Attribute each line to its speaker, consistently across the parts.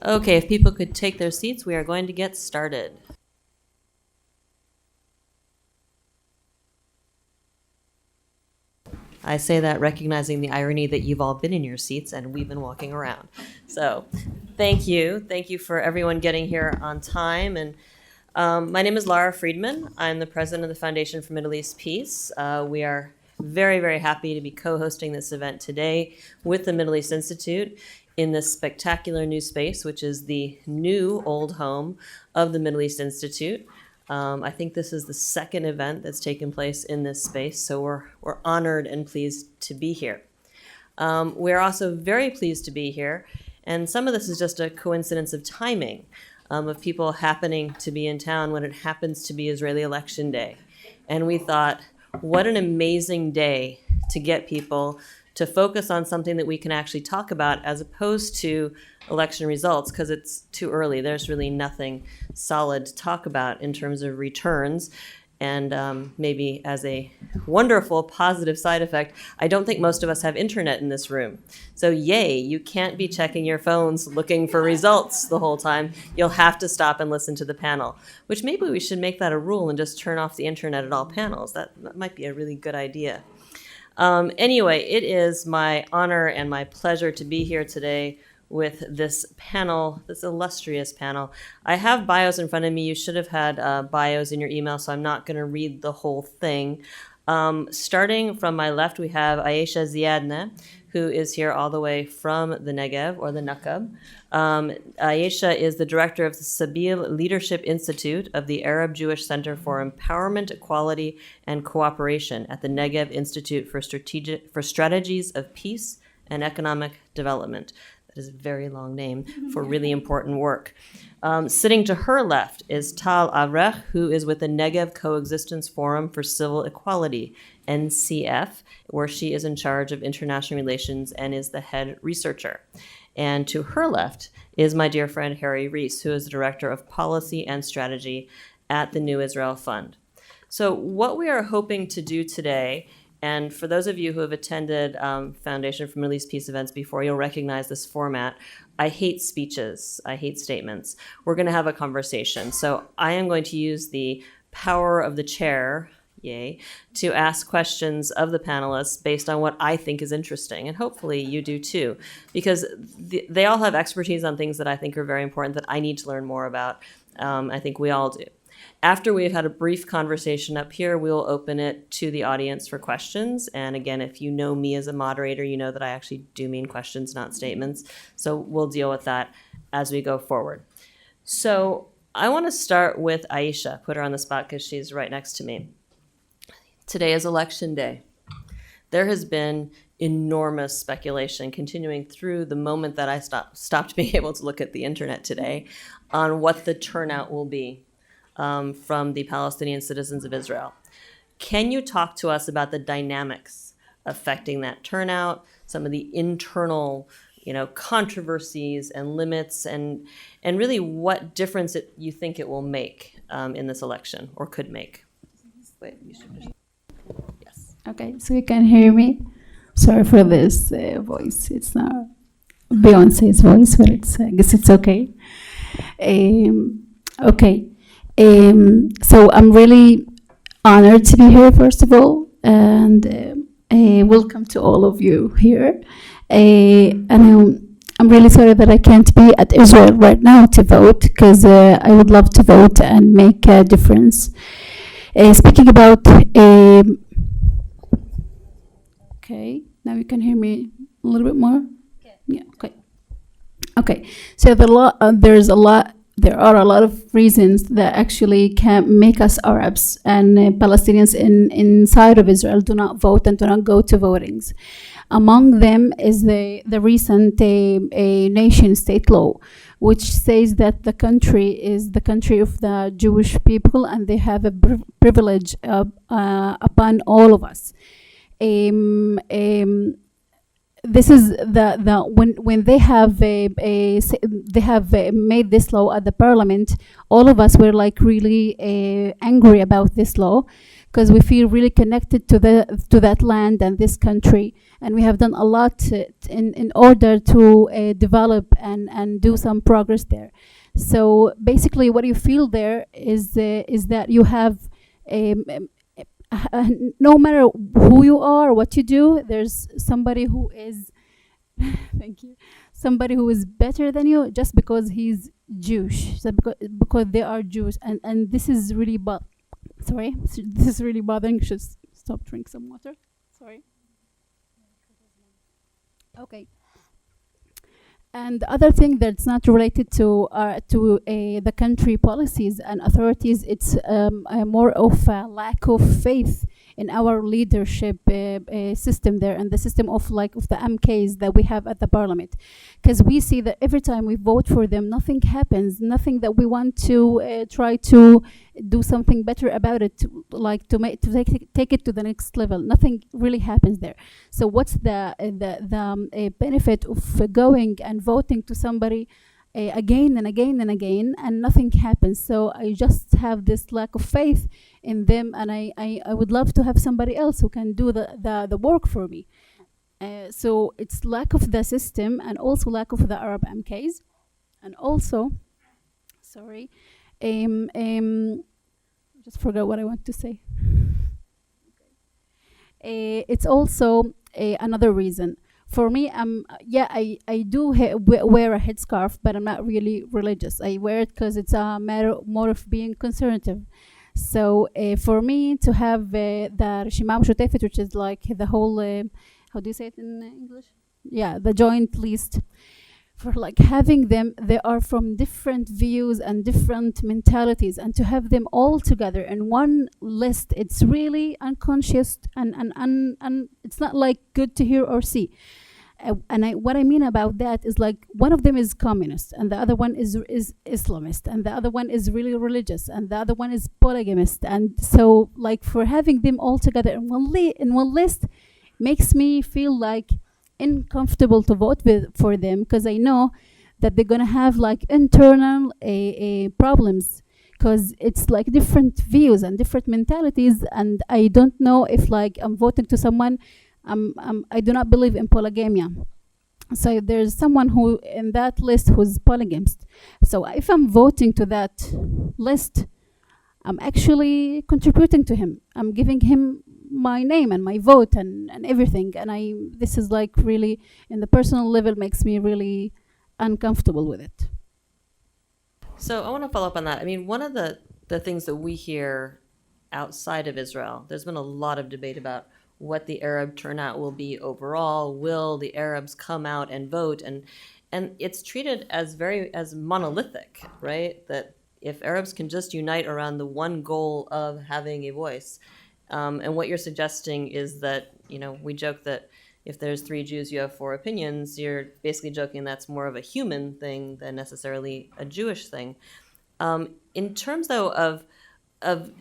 Speaker 1: Okay, if people could take their seats, we are going to get started. I say that recognizing the irony that you've all been in your seats and we've been walking around. So thank you. Thank you for everyone getting here on time. And my name is Lara Friedman. I'm the president of the Foundation for Middle East Peace. We are very, very happy to be co-hosting this event today with the Middle East Institute in this spectacular new space, which is the new old home of the Middle East Institute. I think this is the second event that's taken place in this space, so we're honored and pleased to be here. We're also very pleased to be here, and some of this is just a coincidence of timing, of people happening to be in town when it happens to be Israeli election day. And we thought, what an amazing day to get people to focus on something that we can actually talk about as opposed to election results, because it's too early. There's really nothing solid to talk about in terms of returns. And maybe as a wonderful positive side effect, I don't think most of us have internet in this room. So yay, you can't be checking your phones looking for results the whole time. You'll have to stop and listen to the panel, which maybe we should make that a rule and just turn off the internet at all panels. That might be a really good idea. Anyway, it is my honor and my pleasure to be here today with this panel, this illustrious panel. I have bios in front of me. You should have had bios in your email, so I'm not going to read the whole thing. Starting from my left, we have Ayesha Ziadne, who is here all the way from the Negev, or the Nakab. Ayesha is the director of the Sabil Leadership Institute of the Arab Jewish Center for Empowerment, Equality, and Cooperation at the Negev Institute for Strategies of Peace and Economic Development. That is a very long name for really important work. Sitting to her left is Tal Avrech, who is with the Negev Coexistence Forum for Civil Equality, NCF, where she is in charge of international relations and is the head researcher. And to her left is my dear friend Harry Reese, who is the director of policy and strategy at the New Israel Fund. So what we are hoping to do today, and for those of you who have attended Foundation for Middle East Peace events before, you'll recognize this format. I hate speeches. I hate statements. We're going to have a conversation. So I am going to use the power of the chair, yay, to ask questions of the panelists based on what I think is interesting. And hopefully you do too, because they all have expertise on things that I think are very important that I need to learn more about. I think we all do. After we've had a brief conversation up here, we'll open it to the audience for questions. And again, if you know me as a moderator, you know that I actually do mean questions, not statements. So we'll deal with that as we go forward. So I want to start with Ayesha, put her on the spot because she's right next to me. Today is election day. There has been enormous speculation continuing through the moment that I stopped being able to look at the internet today on what the turnout will be. From the Palestinian citizens of Israel. Can you talk to us about the dynamics affecting that turnout, some of the internal, controversies and limits, and really what difference you think it will make in this election, or could make? Wait, you should just... Yes.
Speaker 2: Okay, so you can hear me. Sorry for this voice. It's not Beyonce's voice, but I guess it's okay. Okay. So I'm really honored to be here, first of all, and welcome to all of you here. And I'm really sorry that I can't be at Israel right now to vote, because I would love to vote and make a difference. Speaking about, okay, now you can hear me a little bit more? Yeah, okay. Okay, so there are a lot of reasons that actually can make us Arabs and Palestinians inside of Israel do not vote and do not go to votings. Among them is the recent nation state law, which says that the country is the country of the Jewish people and they have a privilege upon all of us. this is the when they have they have made this law at the parliament. All of us were like really angry about this law, because we feel really connected to that land and this country, and we have done a lot in order to develop and do some progress there. So basically what you feel there is that you have um, no matter who you are, what you do, there's somebody who is thank you, somebody who is better than you just because he's Jewish, so because they are Jewish, and this is really sorry, this is really bothering. Should stop, drink some water. Sorry. Okay. And the other thing that's not related to the country policies and authorities, it's more of a lack of faith in our leadership system there, and the system of the MKs that we have at the parliament, because we see that every time we vote for them, nothing happens, nothing that we want to try to do something better about it, take it to the next level. Nothing really happens there. So what's the benefit of going and voting to somebody again and again and again, and nothing happens? So I just have this lack of faith in them, and I would love to have somebody else who can do the work for me. So it's lack of the system, and also lack of the Arab MKs, and also, sorry, just forgot what I want to say. It's also another reason. For me, I do wear a headscarf, but I'm not really religious. I wear it because it's a matter more of being conservative. So for me to have the Rishima Mshutefet, which is like the whole, how do you say it in English? Yeah, the joint list. For having them, they are from different views and different mentalities, and to have them all together in one list, it's really unconscious, and it's not good to hear or see. What I mean about that is one of them is communist, and the other one is Islamist, and the other one is really religious, and the other one is polygamist. And so for having them all together in one list makes me feel uncomfortable to vote for them, because I know that they're gonna have internal problems, because it's different views and different mentalities, and I don't know if I'm voting to someone. I do not believe in polygamy, so there's someone who in that list who's polygamist. So if I'm voting to that list, I'm actually contributing to him. I'm giving him my name and my vote and everything. And this is really, in the personal level, makes me really uncomfortable with it.
Speaker 1: So I want to follow up on that. I mean, one of the things that we hear outside of Israel, there's been a lot of debate about what the Arab turnout will be overall. Will the Arabs come out and vote? And it's treated as monolithic, right? That if Arabs can just unite around the one goal of having a voice. And what you're suggesting is that, we joke that if there's 3 Jews, you have 4 opinions. You're basically joking that's more of a human thing than necessarily a Jewish thing. In terms, though, of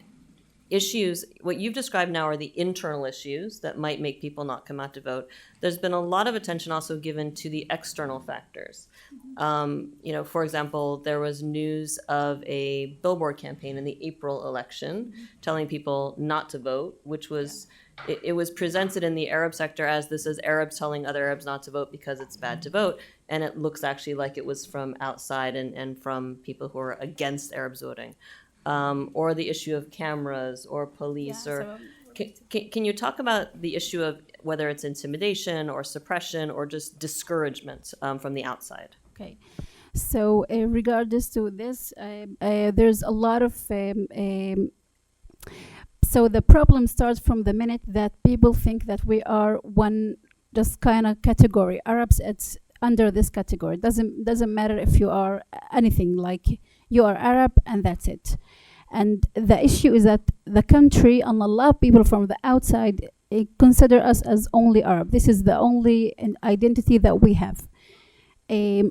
Speaker 1: issues, what you've described now are the internal issues that might make people not come out to vote. There's been a lot of attention also given to the external factors. For example, there was news of a billboard campaign in the April election telling people not to vote, which was, it was presented in the Arab sector as this is Arabs telling other Arabs not to vote because it's bad to vote. And it looks actually like it was from outside and from people who are against Arabs voting. Or the issue of cameras or police, can you talk about the issue of whether it's intimidation or suppression or just discouragement from the outside?
Speaker 2: Okay, so regardless to this, there's a lot of so the problem starts from the minute that people think that we are one just kind of category. Arabs, it's under this category. Doesn't matter if you are anything, you are Arab and that's it. And the issue is that the country and a lot of people from the outside consider us as only Arab. This is the only identity that we have.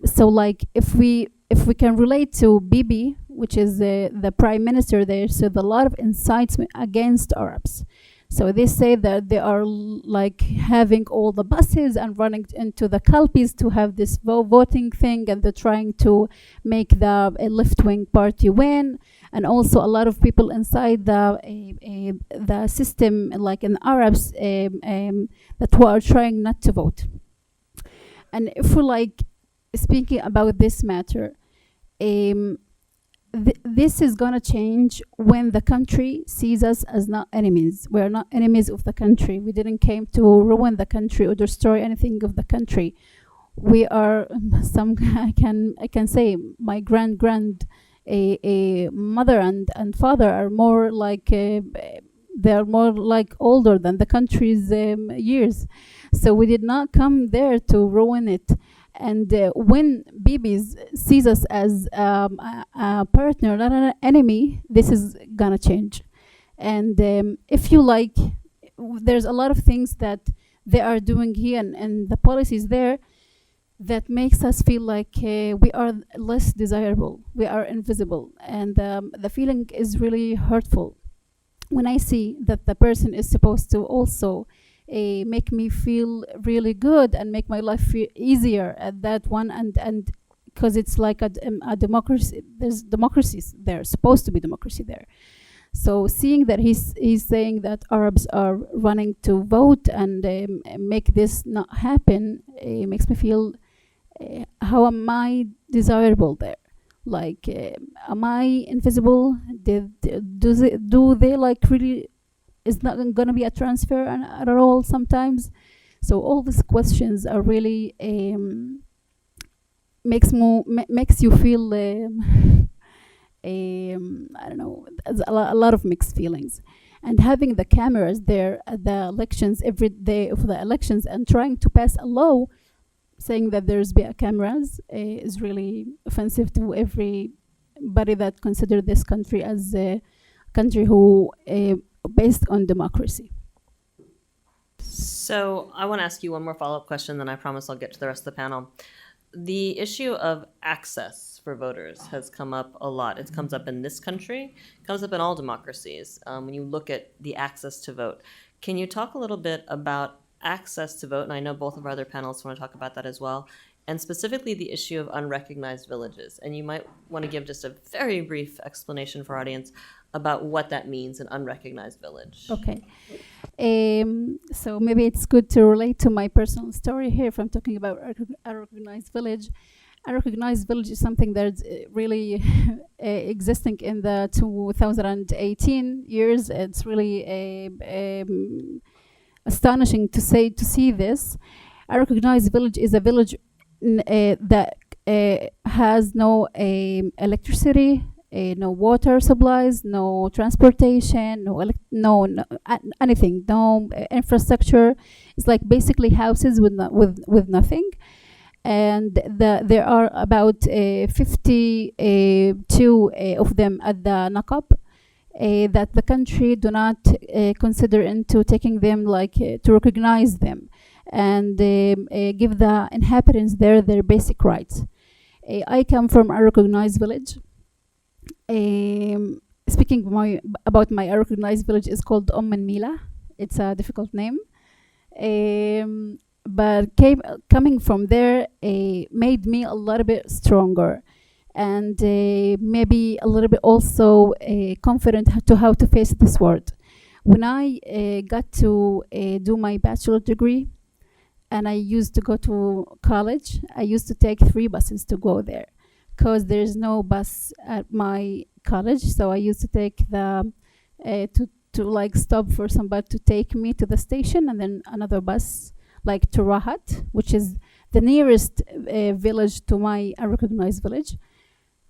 Speaker 2: So if we can relate to Bibi, which is the prime minister there, so a lot of incitement against Arabs. So they say that they are like having all the buses and running into the Kalpis to have this voting thing, and they're trying to make the left-wing party win, and also a lot of people inside the system, like in Arabs, that who are trying not to vote. And if we're like speaking about this matter, this is gonna change when the country sees us as not enemies. We're not enemies of the country. We didn't came to ruin the country or destroy anything of the country. We are some. I can say my grand a mother and father are more like they're more like older than the country's years. So we did not come there to ruin it. And when Bibi's sees us as a partner, not an enemy, this is gonna change. And if you like, there's a lot of things that they are doing here, and the policies there that makes us feel like we are less desirable, we are invisible, and the feeling is really hurtful when I see that the person is supposed to also make me feel really good and make my life feel easier at that one, and because it's like a democracy. There's democracies there, supposed to be democracy there. So seeing that he's saying that Arabs are running to vote and make this not happen, makes me feel how am I desirable there? Like, am I invisible? Do they like really? Is not gonna be a transfer at all sometimes? So all these questions are really makes you feel I don't know, a lot of mixed feelings. And having the cameras there at the elections every day of the elections and trying to pass a law saying that there's be cameras is really offensive to everybody that consider this country as a country who based on democracy.
Speaker 1: So I want to ask you one more follow-up question, then I promise I'll get to the rest of the panel. The issue of access for voters has come up a lot. It comes up in this country, it comes up in all democracies when you look at the access to vote. Can you talk a little bit about access to vote? And I know both of our other panelists want to talk about that as well, and specifically the issue of unrecognized villages. And you might want to give just a very brief explanation for our audience about what that means, an unrecognized village.
Speaker 2: Okay. So maybe it's good to relate to my personal story here if I'm talking about unrecognized village. Unrecognized village is something that's really existing in the 2018 years. It's really astonishing to see this. Unrecognized village is a village that has no electricity, no water supplies, no transportation, no anything, no infrastructure. It's like basically houses with nothing. And there are about 52 of them at the Naqab that the country do not consider into taking them, like to recognize them and give the inhabitants there their basic rights. I come from a recognized village. Speaking about my recognized village is called Mila. It's a difficult name. But coming from there made me a little bit stronger and maybe a little bit also confident to how to face this world. When I got to do my bachelor degree and I used to go to college, I used to take 3 buses to go there because there's no bus at my college. So I used to take the to like stop for somebody to take me to the station, and then another bus like to Rahat, which is the nearest village to my unrecognized village,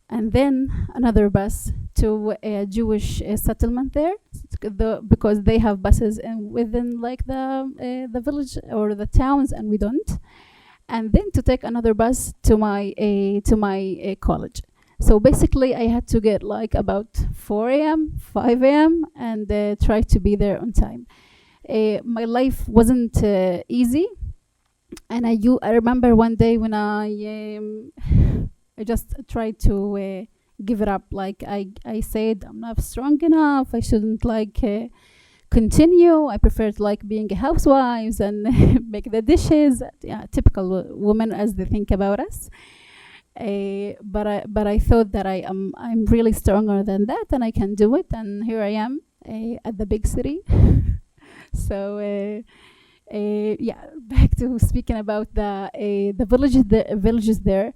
Speaker 2: and then another bus to a Jewish settlement there, because they have buses and within like the village or the towns, and we don't. And then to take another bus to my college. So basically, I had to get like about 4 a.m., 5 a.m., and try to be there on time. My life wasn't easy, and I remember one day when I just tried to give it up. Like I said, I'm not strong enough. I shouldn't like continue. I preferred like being a housewife and make the dishes. Yeah, typical women as they think about us. But I thought that I'm really stronger than that, and I can do it. And here I am at the big city. So yeah, back to speaking about the villages there,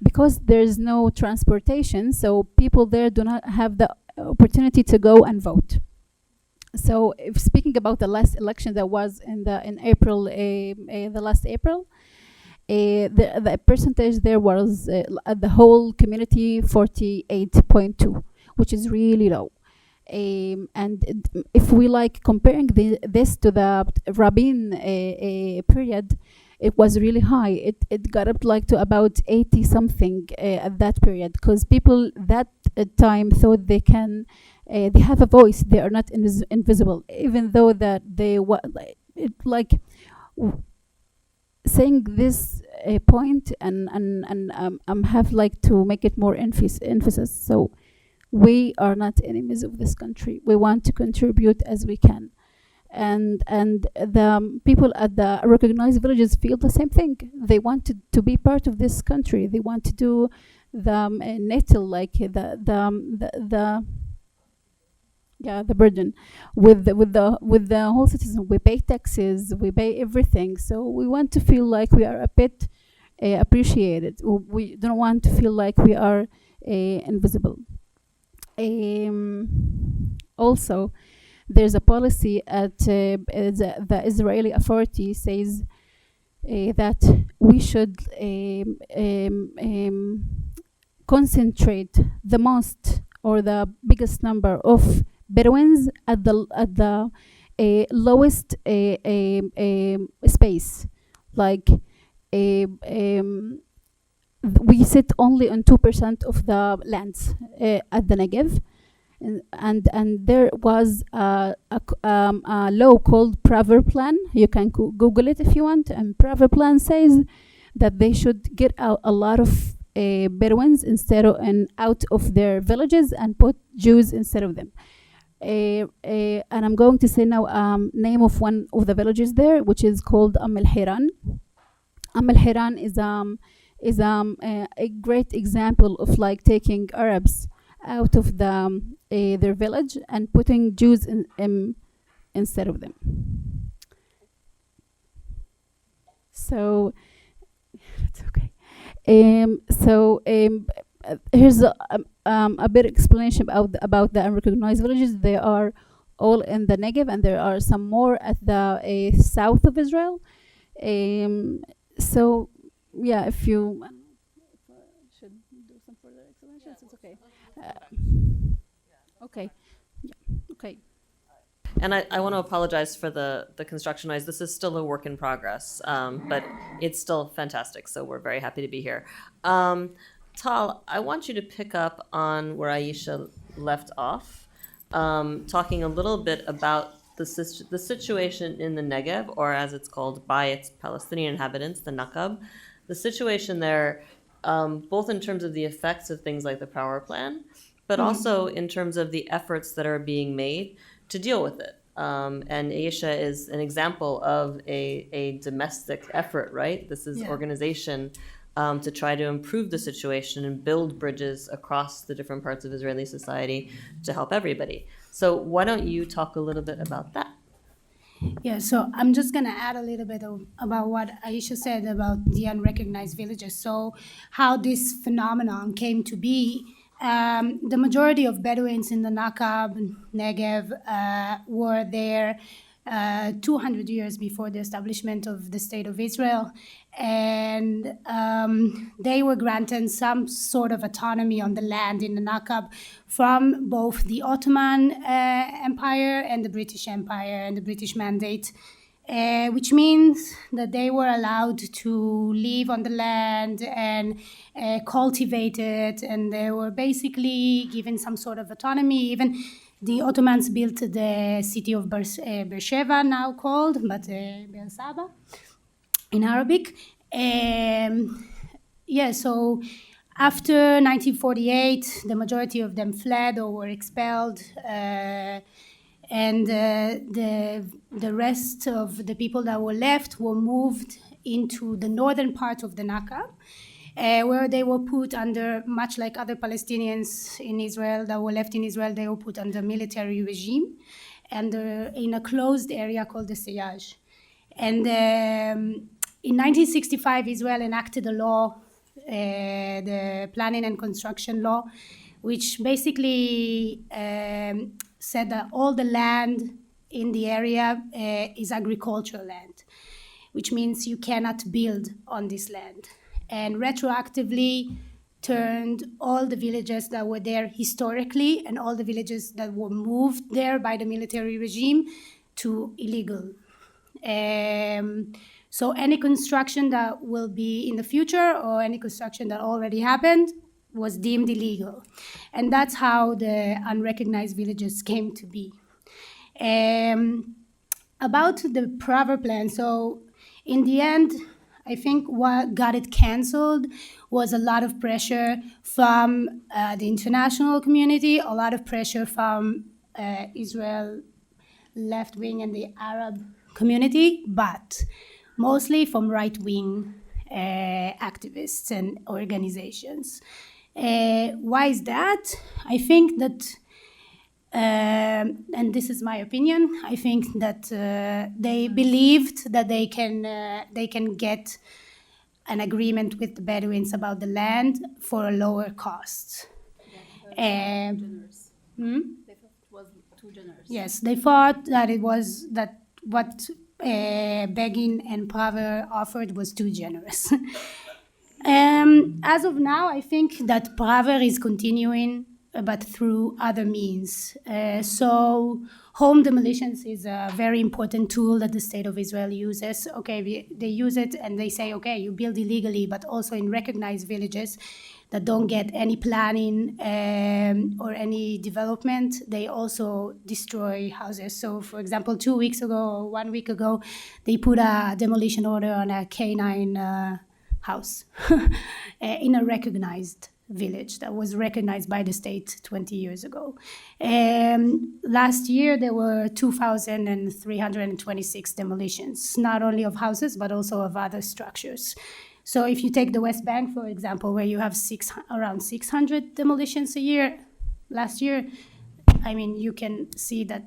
Speaker 2: because there's no transportation, so people there do not have the opportunity to go and vote. So, if speaking about the last election that was in April, the last April, the percentage there was at the whole community 48.2, which is really low. And if we like comparing this to the Rabin period, it was really high. It got up like to about 80 something at that period, because people that time thought they have a voice. They are not invisible, even though that they were like saying this point, and have like to make it more emphasis. So we are not enemies of this country. We want to contribute as we can, and the people at the recognized villages feel the same thing. They want to be part of this country. They want to do the natal, like the yeah, the burden with the whole citizen. We pay taxes, we pay everything, so we want to feel like we are a bit appreciated. We don't want to feel like we are invisible. Also, there's a policy at the Israeli authority says that we should concentrate the most or the biggest number of Bedouins at the lowest space. Like we sit only on 2% of the lands at the Negev, and there was a law called Proverb Plan. You can Google it if you want. And Proverb Plan says that they should get out a lot of Bedouins instead of and out of their villages and put Jews instead of them. And I'm going to say now name of one of the villages there, which is called Al Hiran. Al Hiran is a great example of like taking Arabs out of their village and putting Jews in instead of them. So it's okay. Here's a bit explanation about the unrecognized villages. They are all in the Negev, and there are some more at the south of Israel. So yeah, if you should do some further explanations, it's okay. Okay. Yeah. Okay.
Speaker 1: And I want to apologize for the construction noise. This is still a work in progress, but it's still fantastic. So we're very happy to be here. Tal, I want you to pick up on where Aisha left off, talking a little bit about the situation in the Negev, or as it's called by its Palestinian inhabitants, the Nakab. The situation there, both in terms of the effects of things like the power plan, but also in terms of the efforts that are being made to deal with it. And Aisha is an example of a domestic effort, right? This is organization to try to improve the situation and build bridges across the different parts of Israeli society to help everybody. So why don't you talk a little bit about that?
Speaker 3: Yeah, so I'm just going to add a little bit about what Aisha said about the unrecognized villages. So how this phenomenon came to be. The majority of Bedouins in the Nakab, Negev, were there 200 years before the establishment of the State of Israel. And they were granted some sort of autonomy on the land in the Nakab from both the Ottoman Empire and the British Empire and the British Mandate, which means that they were allowed to live on the land and cultivate it, and they were basically given some sort of autonomy. Even the Ottomans built the city of Beersheba, now called, but Beer Saba in Arabic. So after 1948, the majority of them fled or were expelled. and the rest of the people that were left were moved into the northern part of the Negev, where they were put under, much like other Palestinians in Israel that were left in Israel, they were put under military regime, and in a closed area called the Seyaj. And in 1965, Israel enacted a law, the Planning and Construction Law, which basically said that all the land in the area is agricultural land, which means you cannot build on this land. And retroactively turned all the villages that were there historically and all the villages that were moved there by the military regime to illegal. So any construction that will be in the future or any construction that already happened was deemed illegal. And that's how the unrecognized villages came to be. About the Praver plan, so in the end, I think what got it canceled was a lot of pressure from the international community, a lot of pressure from Israel left wing and the Arab community, but mostly from right wing activists and organizations. Why is that? I think that, and this is my opinion, I think that they believed that they can get an agreement with the Bedouins about the land for a lower cost.
Speaker 2: They thought it was too generous.
Speaker 3: Yes, they thought that it was that what Begin and Praver offered was too generous. As of now, I think that Praver is continuing, but through other means. So home demolitions is a very important tool that the state of Israel uses. Okay, they use it and they say, okay, you build illegally, but also in recognized villages that don't get any planning or any development, they also destroy houses. So, for example, 2 weeks ago or 1 week ago, they put a demolition order on a K9 house in a recognized village that was recognized by the state 20 years ago. Last year, there were 2,326 demolitions, not only of houses, but also of other structures. So if you take the West Bank, for example, where you have around 600 demolitions a year, last year, I mean, you can see that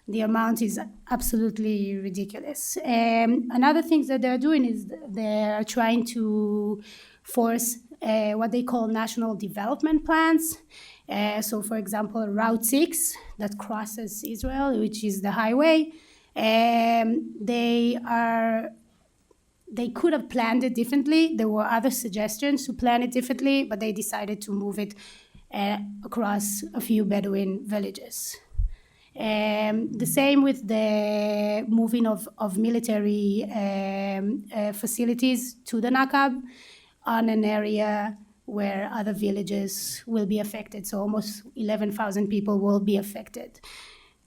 Speaker 3: the amount is absolutely ridiculous. Another thing that they're doing is they're trying to force what they call national development plans. So, for example, Route 6 that crosses Israel, which is the highway, they could have planned it differently. There were other suggestions to plan it differently, but they decided to move it across a few Bedouin villages. The same with the moving of military facilities to the Negev on an area where other villages will be affected. So almost 11,000 people will be affected.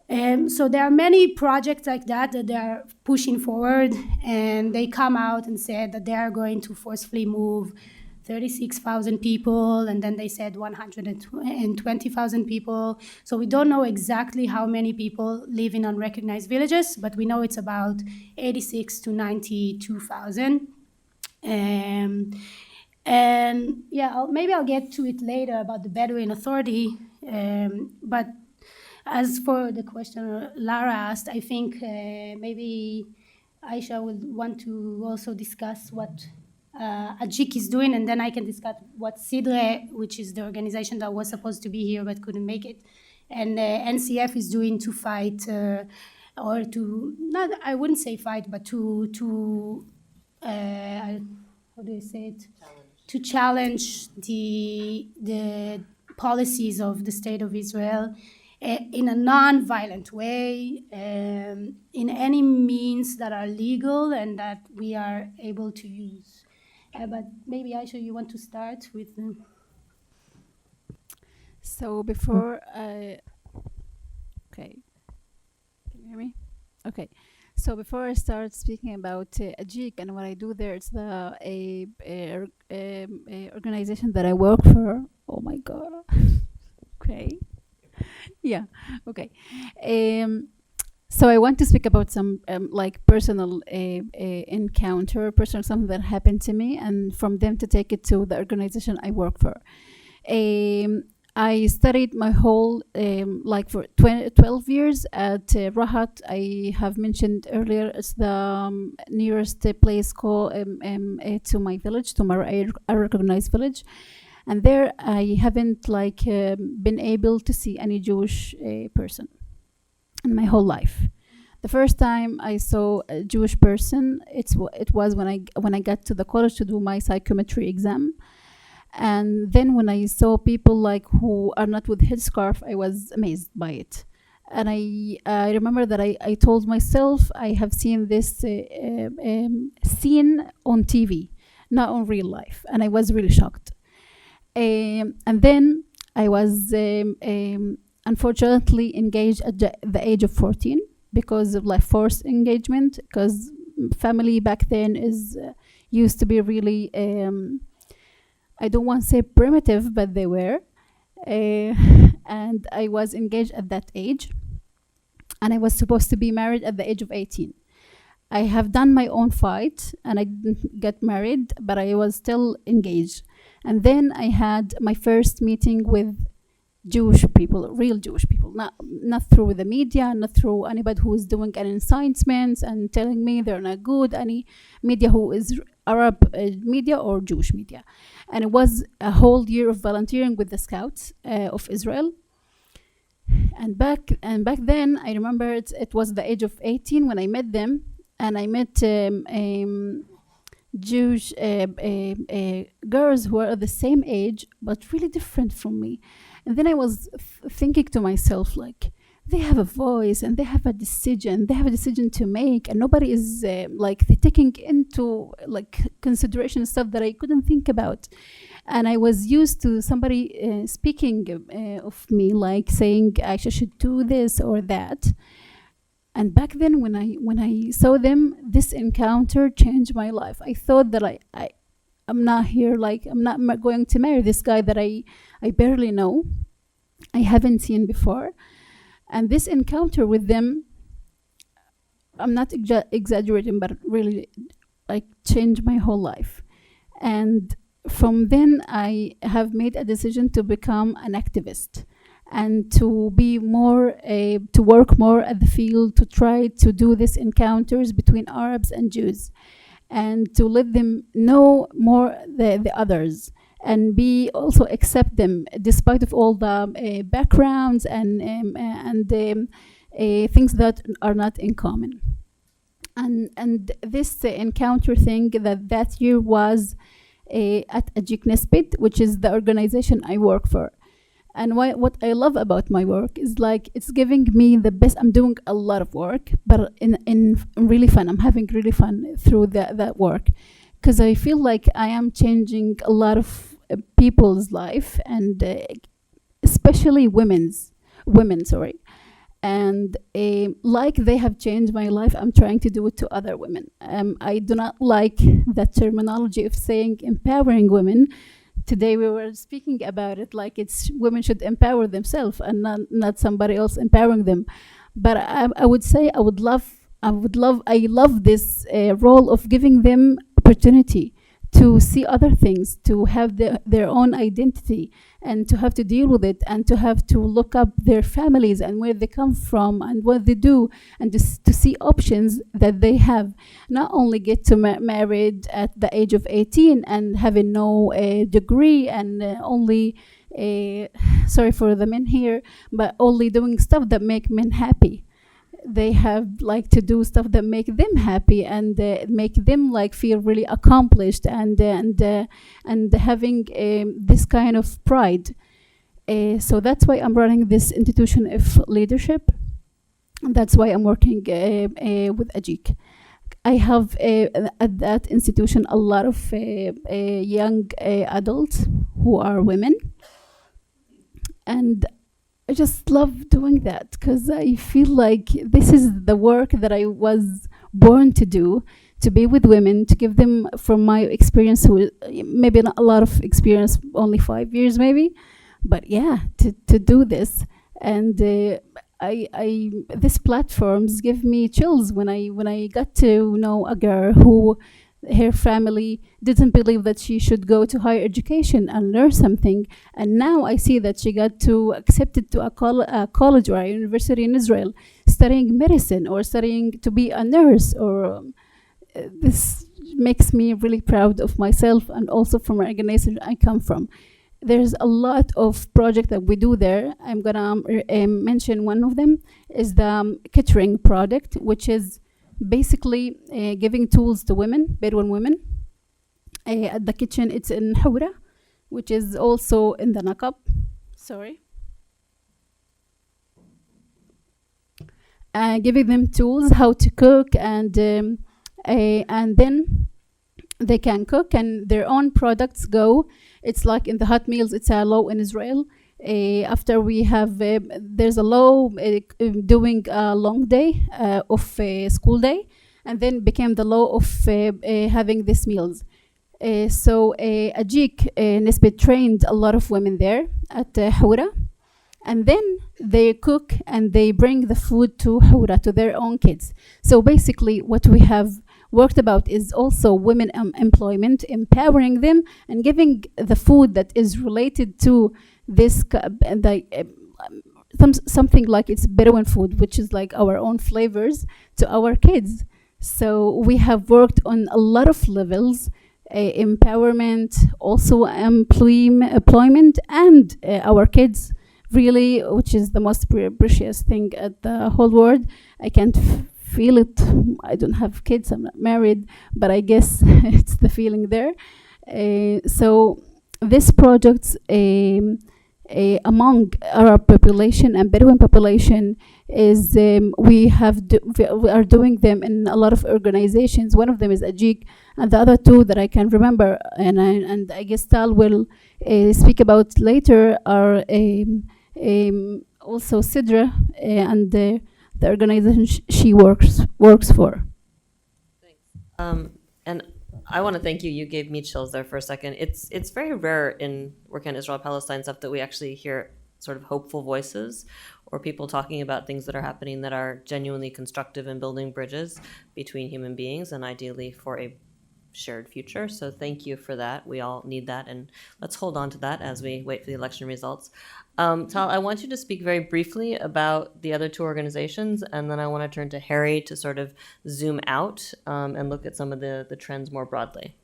Speaker 3: So there are many projects like that they are pushing forward, and they come out and said that they are going to forcefully move 36,000 people, and then they said 120,000 people. So we don't know exactly how many people live in unrecognized villages, but we know it's about 86 to 92,000. And yeah, maybe I'll get to it later about the Bedouin Authority, but as for the question Lara asked, I think maybe Aisha will want to also discuss what Ajik is doing, and then I can discuss what Sidre, which is the organization that was supposed to be here but couldn't make it, and NCF is doing to fight, or to, not, I wouldn't say fight, but to how do you say it? To challenge the policies of the State of Israel in a non-violent way, in any means that are legal and that we are able to use. But maybe, Aisha, you want to start with...
Speaker 2: So before okay, can you hear me? Okay. So before I start speaking about Ajik and what I do there, it's a organization that I work for. Oh my God. Okay. Yeah. Okay. So I want to speak about some like personal encounter, personal something that happened to me, and from them to take it to the organization I work for. I studied my whole like for 12 years at Rahat. I have mentioned earlier it's the nearest place called to my village, to my recognized village, and there I haven't like been able to see any Jewish person in my whole life. The first time I saw a Jewish person, it was when I got to the college to do my psychometry exam. And then when I saw people like who are not with headscarf, I was amazed by it. And I remember that I told myself I have seen this scene on TV, not on real life, and I was really shocked. And then I was unfortunately engaged at the age of 14 because of like forced engagement, because family back then is used to be really I don't want to say primitive, but they were. And I was engaged at that age. And I was supposed to be married at the age of 18. I have done my own fight and I didn't get married, but I was still engaged. And then I had my first meeting with Jewish people, real Jewish people, not through the media, not through anybody who is doing an incitements and telling me they're not good, any media who is Arab media or Jewish media. And it was a whole year of volunteering with the Scouts of Israel. And back then, I remember it was the age of 18 when I met them, and I met Jewish girls who are the same age but really different from me. And then I was thinking to myself, like, they have a voice and they have a decision to make, and nobody is like taking into like consideration stuff that I couldn't think about. And I was used to somebody speaking of me, like saying Aisha should do this or that. And back then, when I saw them, this encounter changed my life. I thought that I'm not here, like I'm not going to marry this guy that I barely know, I haven't seen before. And this encounter with them, I'm not exaggerating, but really like changed my whole life. And from then, I have made a decision to become an activist and to be more, to work more at the field, to try to do these encounters between Arabs and Jews, and to let them know more the others, and be also accept them despite of all the backgrounds and things that are not in common. And this encounter thing that year was at Ajik Nesbit, which is the organization I work for. And what I love about my work is like it's giving me the best. I'm doing a lot of work, but in really fun. I'm having really fun through that work, because I feel like I am changing a lot of people's life, and especially women. Sorry. And like they have changed my life, I'm trying to do it to other women. I do not like that terminology of saying empowering women. Today we were speaking about it like it's women should empower themselves and not somebody else empowering them. But I would say I love this role of giving them opportunity to see other things, to have their own identity, and to have to deal with it, and to have to look up their families and where they come from and what they do, and just to see options that they have. Not only get to married at the age of 18 and having no degree and only, sorry for the men here, but only doing stuff that make men happy. They have like to do stuff that make them happy and make them like feel really accomplished and having this kind of pride. So that's why I'm running this institution of leadership, and that's why I'm working with Ajik. I have at that institution a lot of young adults who are women, and I just love doing that because I feel like this is the work that I was born to do, to be with women, to give them, from my experience, who maybe not a lot of experience, only 5 years maybe, but yeah, to do this. and these platforms give me chills when I got to know a girl who her family didn't believe that she should go to higher education and learn something, and now I see that she got to accepted to a college or a university in Israel, studying medicine or studying to be a nurse. Or this makes me really proud of myself and also from our organization I come from. There's a lot of projects that we do there. I'm gonna mention one of them is the catering project, which is basically giving tools to women, Bedouin women. At the kitchen, it's in Hawra, which is also in the Naqab. Sorry. Giving them tools how to cook, and then they can cook and their own products go. It's like in the hot meals, it's a law in Israel. After we have, there's a law doing a long day of school day, and then became the law of having these meals. So Ajik Nisbet trained a lot of women there at Hawra, and then they cook and they bring the food to Hawra, to their own kids. So basically what we have worked about is also women employment, empowering them and giving the food that is related to this, something like it's Bedouin food, which is like our own flavors, to our kids. So we have worked on a lot of levels, empowerment, also employment, and our kids, really, which is the most precious thing at the whole world. I can't feel it. I don't have kids, I'm not married, but I guess it's the feeling there. So this project among Arab population and Bedouin population is we are doing them in a lot of organizations. One of them is Ajik, and the other two that I can remember and I guess Tal will speak about later are also Sidra and the organization she works for.
Speaker 1: Thanks. And I want to thank you. You gave me chills there for a second. It's very rare in working on Israel-Palestine stuff that we actually hear sort of hopeful voices or people talking about things that are happening that are genuinely constructive and building bridges between human beings and ideally for a shared future. So thank you for that. We all need that, and let's hold on to that as we wait for the election results. Tal, I want you to speak very briefly about the other two organizations, and then I want to turn to Harry to sort of zoom out and look at some of the trends more broadly.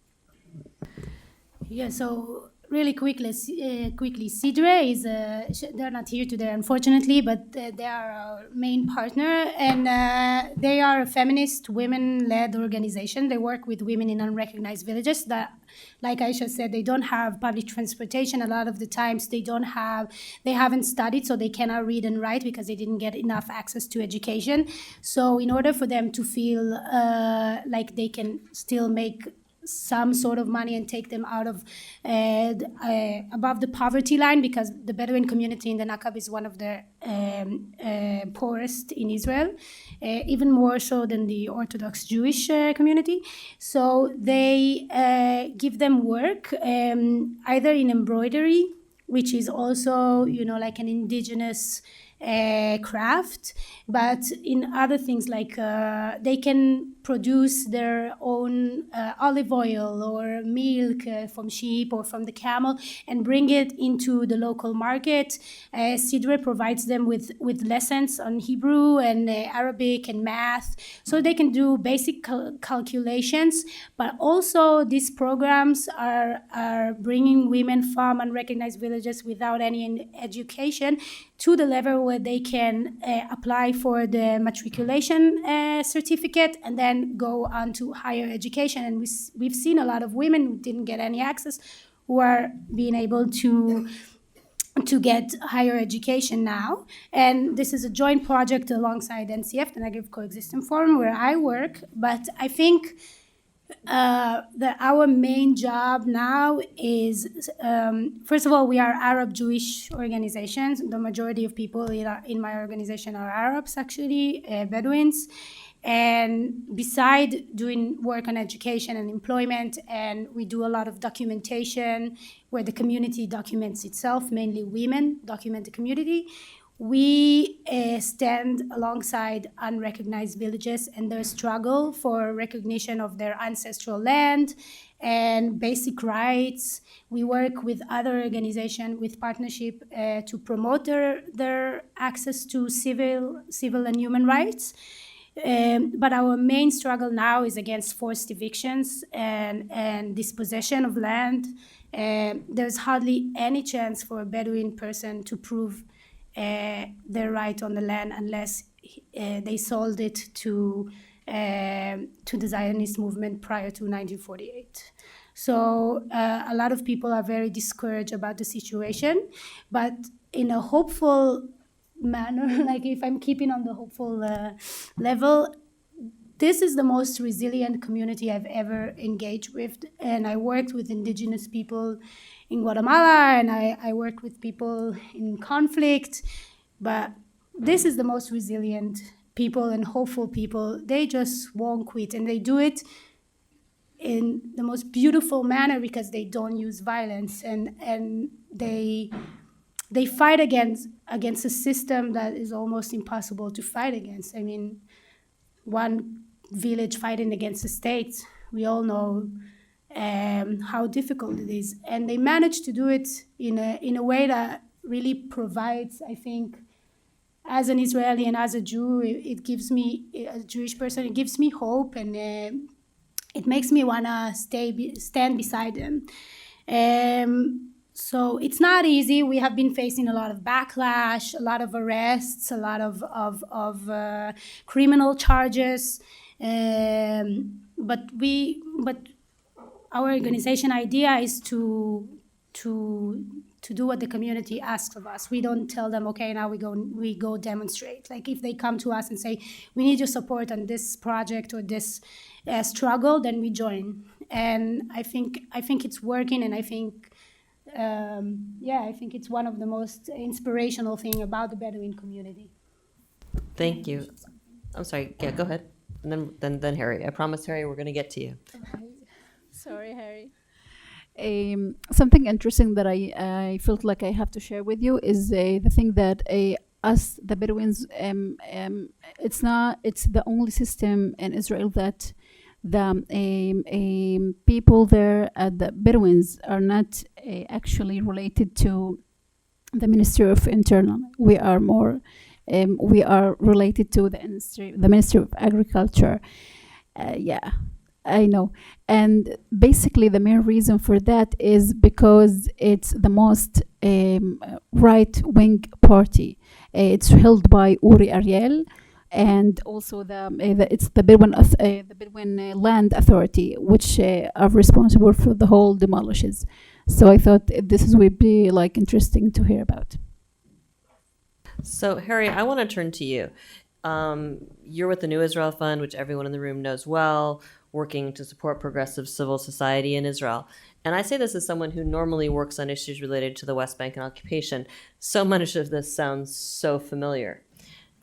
Speaker 3: Yeah, so really quickly, Sidre is, they're not here today, unfortunately, but they are our main partner, and they are a feminist, women-led organization. They work with women in unrecognized villages that, like Aisha said, they don't have public transportation. A lot of the times they haven't studied, so they cannot read and write because they didn't get enough access to education. So in order for them to feel like they can still make some sort of money and take them out of above the poverty line, because the Bedouin community in the Naqab is one of the poorest in Israel, even more so than the Orthodox Jewish community. So they give them work either in embroidery, which is also, like an indigenous craft, but in other things like they can produce their own olive oil or milk from sheep or from the camel and bring it into the local market. Sidre provides them with lessons on Hebrew and Arabic and math, so they can do basic calculations, but also these programs are bringing women from unrecognized villages without any education to the level where they can apply for the matriculation certificate and then go on to higher education. And we've seen a lot of women who didn't get any access who are being able to get higher education now. And this is a joint project alongside NCF, the Negev Coexistence Forum, where I work. But I think that our main job now is, first of all, we are Arab Jewish organizations. The majority of people in my organization are Arabs, actually, Bedouins. And beside doing work on education and employment, and we do a lot of documentation where the community documents itself, mainly women document the community. we stand alongside unrecognized villages and their struggle for recognition of their ancestral land and basic rights. We work with other organizations with partnership to promote their access to civil and human rights. But our main struggle now is against forced evictions and dispossession of land. There's hardly any chance for a Bedouin person to prove their right on the land unless they sold it to the Zionist movement prior to 1948. So a lot of people are very discouraged about the situation, but in a hopeful manner, like if I'm keeping on the hopeful level, this is the most resilient community I've ever engaged with. And I worked with indigenous people in Guatemala, and I worked with people in conflict. But this is the most resilient people and hopeful people. They just won't quit, and they do it in the most beautiful manner because they don't use violence, and they fight against a system that is almost impossible to fight against. I mean, one village fighting against the state, we all know how difficult it is. And they managed to do it in a way that really provides, I think, as an Israeli and as a Jew, it gives me, a Jewish person, it gives me hope, and it makes me want to stand beside them. So it's not easy. We have been facing a lot of backlash, a lot of arrests, a lot of criminal charges. But our organization idea is to do what the community asks of us. We don't tell them, okay, now we go demonstrate. Like if they come to us and say, we need your support on this project or this struggle, then we join. And I think it's working, and I think I think it's one of the most inspirational thing about the Bedouin community.
Speaker 1: Thank you. I'm sorry. Yeah, go ahead. And then Harry. I promise, Harry, we're going to get to you.
Speaker 2: Sorry, Harry. Something interesting that I felt like I have to share with you is the thing that us, the Bedouins, it's the only system in Israel that the people there, the Bedouins, are not actually related to the Ministry of Internal. We are more, we are related to the Ministry of Agriculture. Yeah, I know. And basically the main reason for that is because it's the most right-wing party. It's held by Uri Ariel, and also it's the Bedouin Land Authority, which are responsible for the whole demolishes. So I thought this would be like interesting to hear about.
Speaker 1: So Harry, I want to turn to you. You're with the New Israel Fund, which everyone in the room knows well, working to support progressive civil society in Israel. And I say this as someone who normally works on issues related to the West Bank and occupation. So much of this sounds so familiar.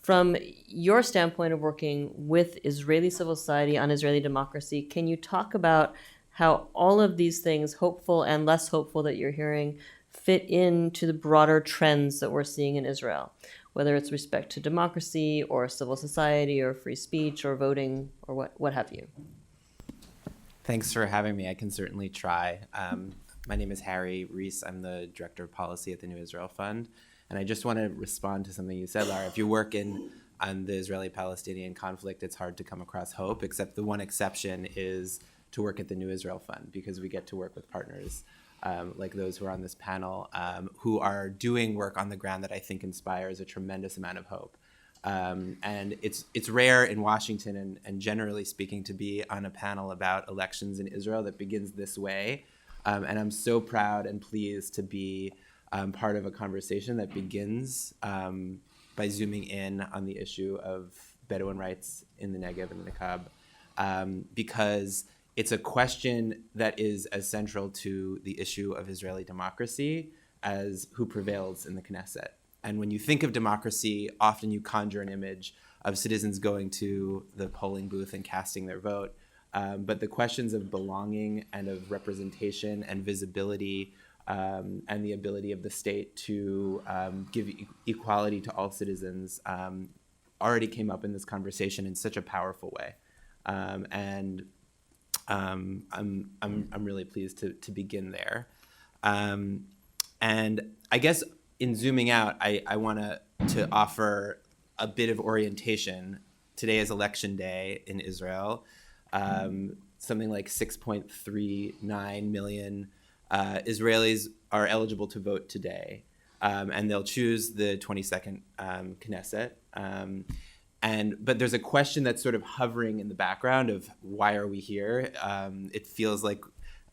Speaker 1: From your standpoint of working with Israeli civil society on Israeli democracy, can you talk about how all of these things, hopeful and less hopeful that you're hearing, fit into the broader trends that we're seeing in Israel, whether it's respect to democracy or civil society or free speech or voting or what have you?
Speaker 4: Thanks for having me. I can certainly try. My name is Harry Reese. I'm the Director of Policy at the New Israel Fund. And I just want to respond to something you said, Lara. If you work on the Israeli-Palestinian conflict, it's hard to come across hope, except the one exception is to work at the New Israel Fund, because we get to work with partners like those who are on this panel, who are doing work on the ground that I think inspires a tremendous amount of hope. And it's rare in Washington and generally speaking to be on a panel about elections in Israel that begins this way. And I'm so proud and pleased to be part of a conversation that begins by zooming in on the issue of Bedouin rights in the Negev and the Negev, because it's a question that is as central to the issue of Israeli democracy as who prevails in the Knesset. And when you think of democracy, often you conjure an image of citizens going to the polling booth and casting their vote. But the questions of belonging and of representation and visibility and the ability of the state to give equality to all citizens already came up in this conversation in such a powerful way. And I'm really pleased to begin there. And I guess in zooming out, I want to offer a bit of orientation. Today is election day in Israel. Something like 6.39 million Israelis are eligible to vote today. And they'll choose the 22nd Knesset. But there's a question that's sort of hovering in the background of why are we here? It feels like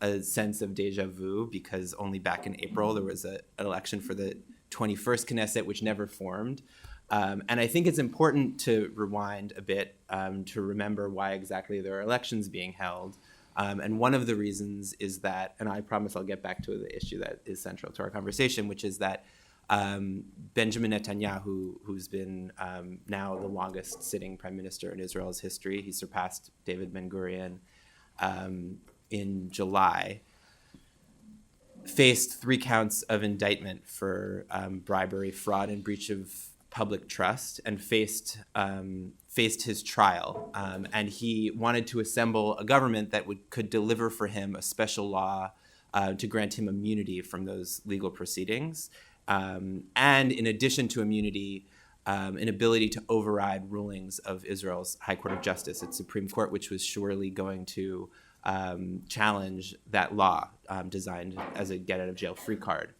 Speaker 4: a sense of deja vu because only back in April there was an election for the 21st Knesset, which never formed. And I think it's important to rewind a bit to remember why exactly there are elections being held. And one of the reasons is that, and I promise I'll get back to the issue that is central to our conversation, which is that Benjamin Netanyahu, who's been now the longest sitting prime minister in Israel's history, he surpassed David Ben-Gurion in July, faced 3 counts of indictment for bribery, fraud, and breach of public trust, and faced his trial. And he wanted to assemble a government that could deliver for him a special law to grant him immunity from those legal proceedings. And in addition to immunity, an ability to override rulings of Israel's High Court of Justice, its Supreme Court, which was surely going to challenge that law designed as a get-out-of-jail-free card.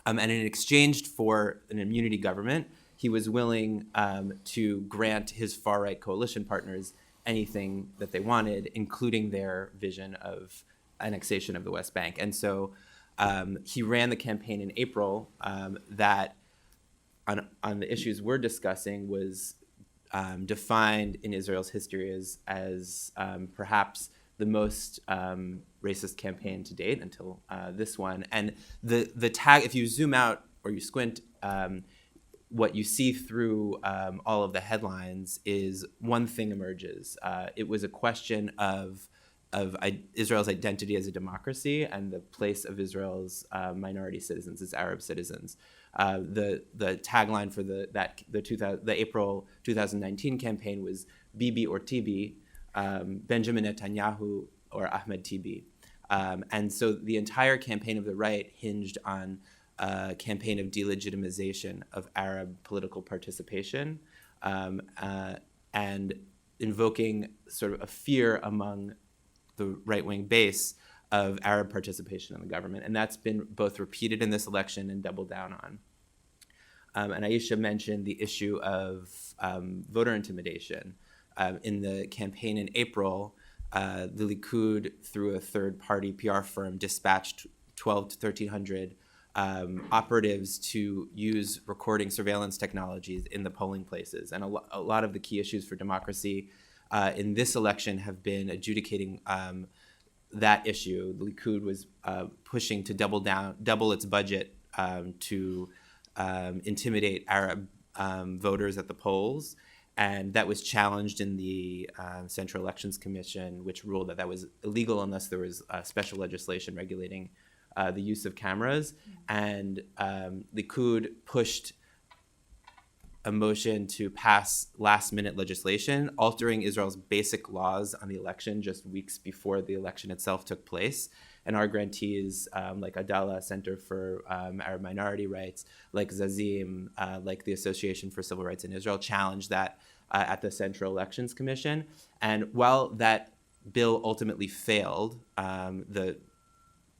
Speaker 4: And in exchange for an immunity government, he was willing to grant his far-right coalition partners anything that they wanted, including their vision of annexation of the West Bank. And so he ran the campaign in April that, on the issues we're discussing, was defined in Israel's history as perhaps the most racist campaign to date until this one. And the tag, if you zoom out or you squint, what you see through all of the headlines is one thing emerges. It was a question of Israel's identity as a democracy and the place of Israel's minority citizens, its Arab citizens. The tagline for the April 2019 campaign was Bibi or Tibi, Benjamin Netanyahu or Ahmed Tibi. And so the entire campaign of the right hinged on a campaign of delegitimization of Arab political participation and invoking sort of a fear among the right-wing base of Arab participation in the government. And that's been both repeated in this election and doubled down on. And Aisha mentioned the issue of voter intimidation. In the campaign in April, the Likud, through a third-party PR firm, dispatched 1,200 to 1,300 operatives to use recording surveillance technologies in the polling places. And a lot of the key issues for democracy in this election have been adjudicating that issue. The Likud was pushing to double its budget to intimidate Arab voters at the polls. And that was challenged in the Central Elections Commission, which ruled that was illegal unless there was special legislation regulating the use of cameras. And Likud pushed a motion to pass last-minute legislation, altering Israel's basic laws on the election just weeks before the election itself took place. And our grantees, like Adala Center for Arab Minority Rights, like Zazim, like the Association for Civil Rights in Israel, challenged that at the Central Elections Commission. And while that bill ultimately failed, the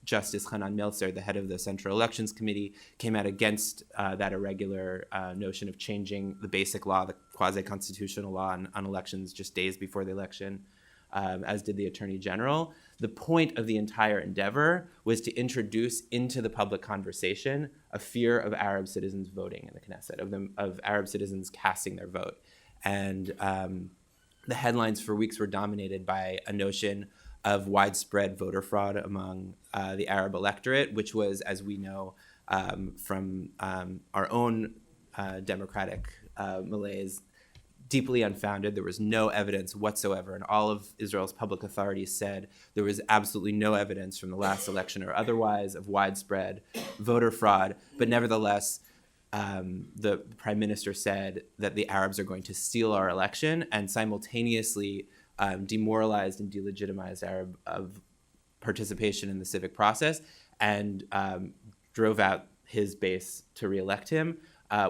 Speaker 4: Justice Hanan Meltzer, the head of the Central Elections Committee, came out against that irregular notion of changing the basic law, the quasi-constitutional law on elections just days before the election, as did the Attorney General. The point of the entire endeavor was to introduce into the public conversation a fear of Arab citizens voting in the Knesset, of Arab citizens casting their vote. And the headlines for weeks were dominated by a notion of widespread voter fraud among the Arab electorate, which was, as we know from our own democratic malaise, deeply unfounded. There was no evidence whatsoever, and all of Israel's public authorities said there was absolutely no evidence from the last election or otherwise of widespread voter fraud. But nevertheless, the prime minister said that the Arabs are going to steal our election, and simultaneously demoralized and delegitimized Arab participation in the civic process, and drove out his base to reelect him,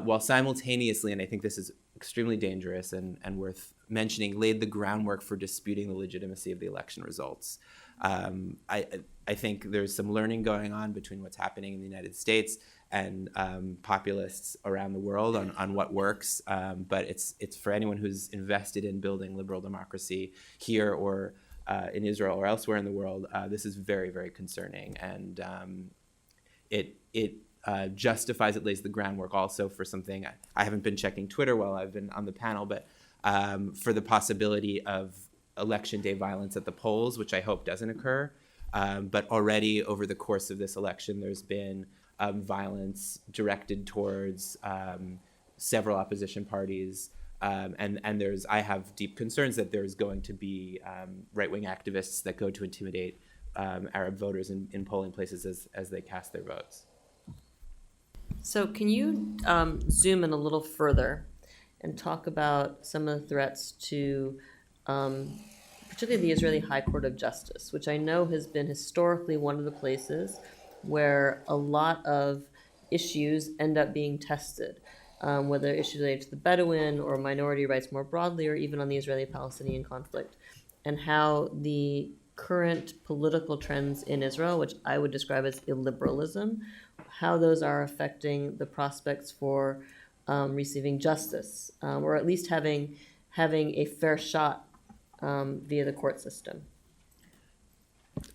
Speaker 4: while simultaneously, and I think this is extremely dangerous and worth mentioning, laid the groundwork for disputing the legitimacy of the election results. I think there's some learning going on between what's happening in the United States and populists around the world on what works, but it's for anyone who's invested in building liberal democracy here or in Israel or elsewhere in the world, this is very, very concerning, and it justifies, it lays the groundwork also for something. I haven't been checking Twitter while I've been on the panel, but for the possibility of election day violence at the polls, which I hope doesn't occur. But already over the course of this election, there's been violence directed towards several opposition parties. And I have deep concerns that there's going to be right-wing activists that go to intimidate Arab voters in polling places as they cast their votes.
Speaker 1: So can you zoom in a little further and talk about some of the threats to particularly the Israeli High Court of Justice, which I know has been historically one of the places where a lot of issues end up being tested, whether issues related to the Bedouin or minority rights more broadly, or even on the Israeli-Palestinian conflict, and how the current political trends in Israel, which I would describe as illiberalism, how those are affecting the prospects for receiving justice, or at least having a fair shot via the court system.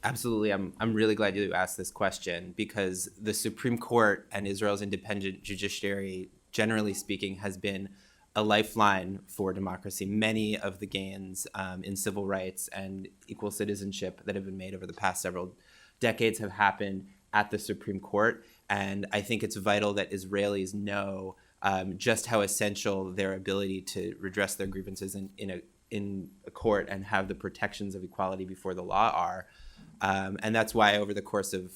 Speaker 4: Absolutely. I'm really glad you asked this question, because the Supreme Court and Israel's independent judiciary, generally speaking, has been a lifeline for democracy. Many of the gains in civil rights and equal citizenship that have been made over the past several decades have happened at the Supreme Court. And I think it's vital that Israelis know just how essential their ability to redress their grievances in a court and have the protections of equality before the law are. And that's why over the course of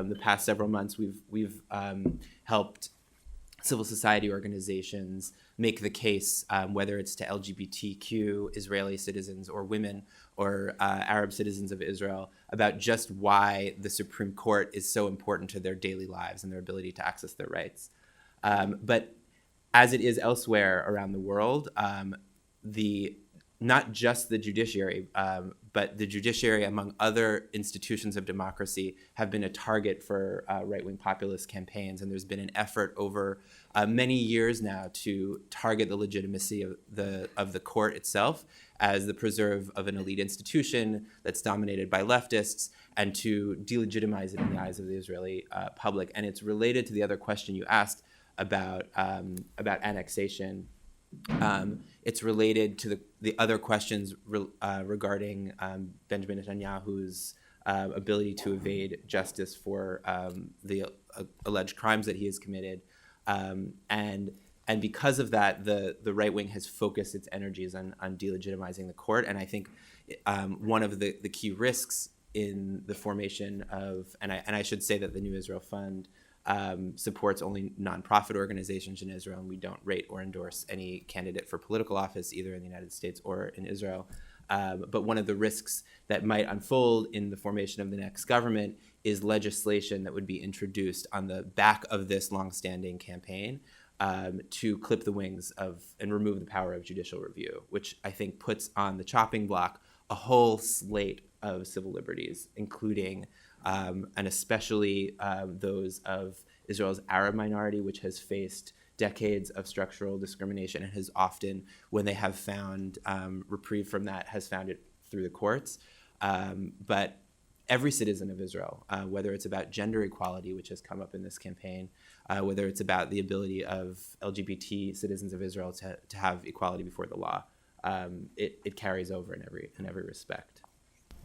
Speaker 4: the past several months, we've helped civil society organizations make the case, whether it's to LGBTQ Israeli citizens or women or Arab citizens of Israel, about just why the Supreme Court is so important to their daily lives and their ability to access their rights. But as it is elsewhere around the world, not just the judiciary, but the judiciary, among other institutions of democracy, have been a target for right-wing populist campaigns. And there's been an effort over many years now to target the legitimacy of the court itself as the preserve of an elite institution that's dominated by leftists, and to delegitimize it in the eyes of the Israeli public. And it's related to the other question you asked about annexation. It's related to the other questions regarding Benjamin Netanyahu's ability to evade justice for the alleged crimes that he has committed. And because of that, the right wing has focused its energies on delegitimizing the court. And I think one of the key risks in the formation of, and I should say that the New Israel Fund supports only nonprofit organizations in Israel, and we don't rate or endorse any candidate for political office either in the United States or in Israel. But one of the risks that might unfold in the formation of the next government is legislation that would be introduced on the back of this longstanding campaign to clip the wings of and remove the power of judicial review, which I think puts on the chopping block a whole slate of civil liberties, including and especially those of Israel's Arab minority, which has faced decades of structural discrimination and has often, when they have found reprieve from that, has found it through the courts. But every citizen of Israel, whether it's about gender equality, which has come up in this campaign, whether it's about the ability of LGBT citizens of Israel to have equality before the law, it carries over in every respect.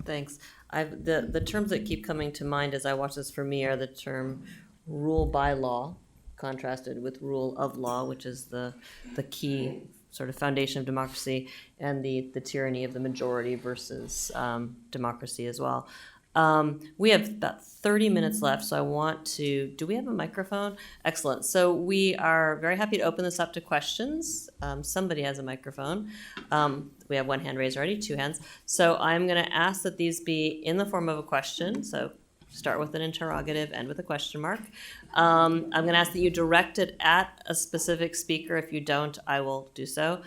Speaker 1: Thanks. The terms that keep coming to mind as I watch this for me are the term rule by law, contrasted with rule of law, which is the key sort of foundation of democracy and the tyranny of the majority versus democracy as well. We have about 30 minutes left, so I want to, do we have a microphone? Excellent. So we are very happy to open this up to questions. Somebody has a microphone. We have one hand raised already, two hands. So I'm going to ask that these be in the form of a question. So start with an interrogative, end with a question mark. I'm going to ask that you direct it at a specific speaker. If you don't, I will do so.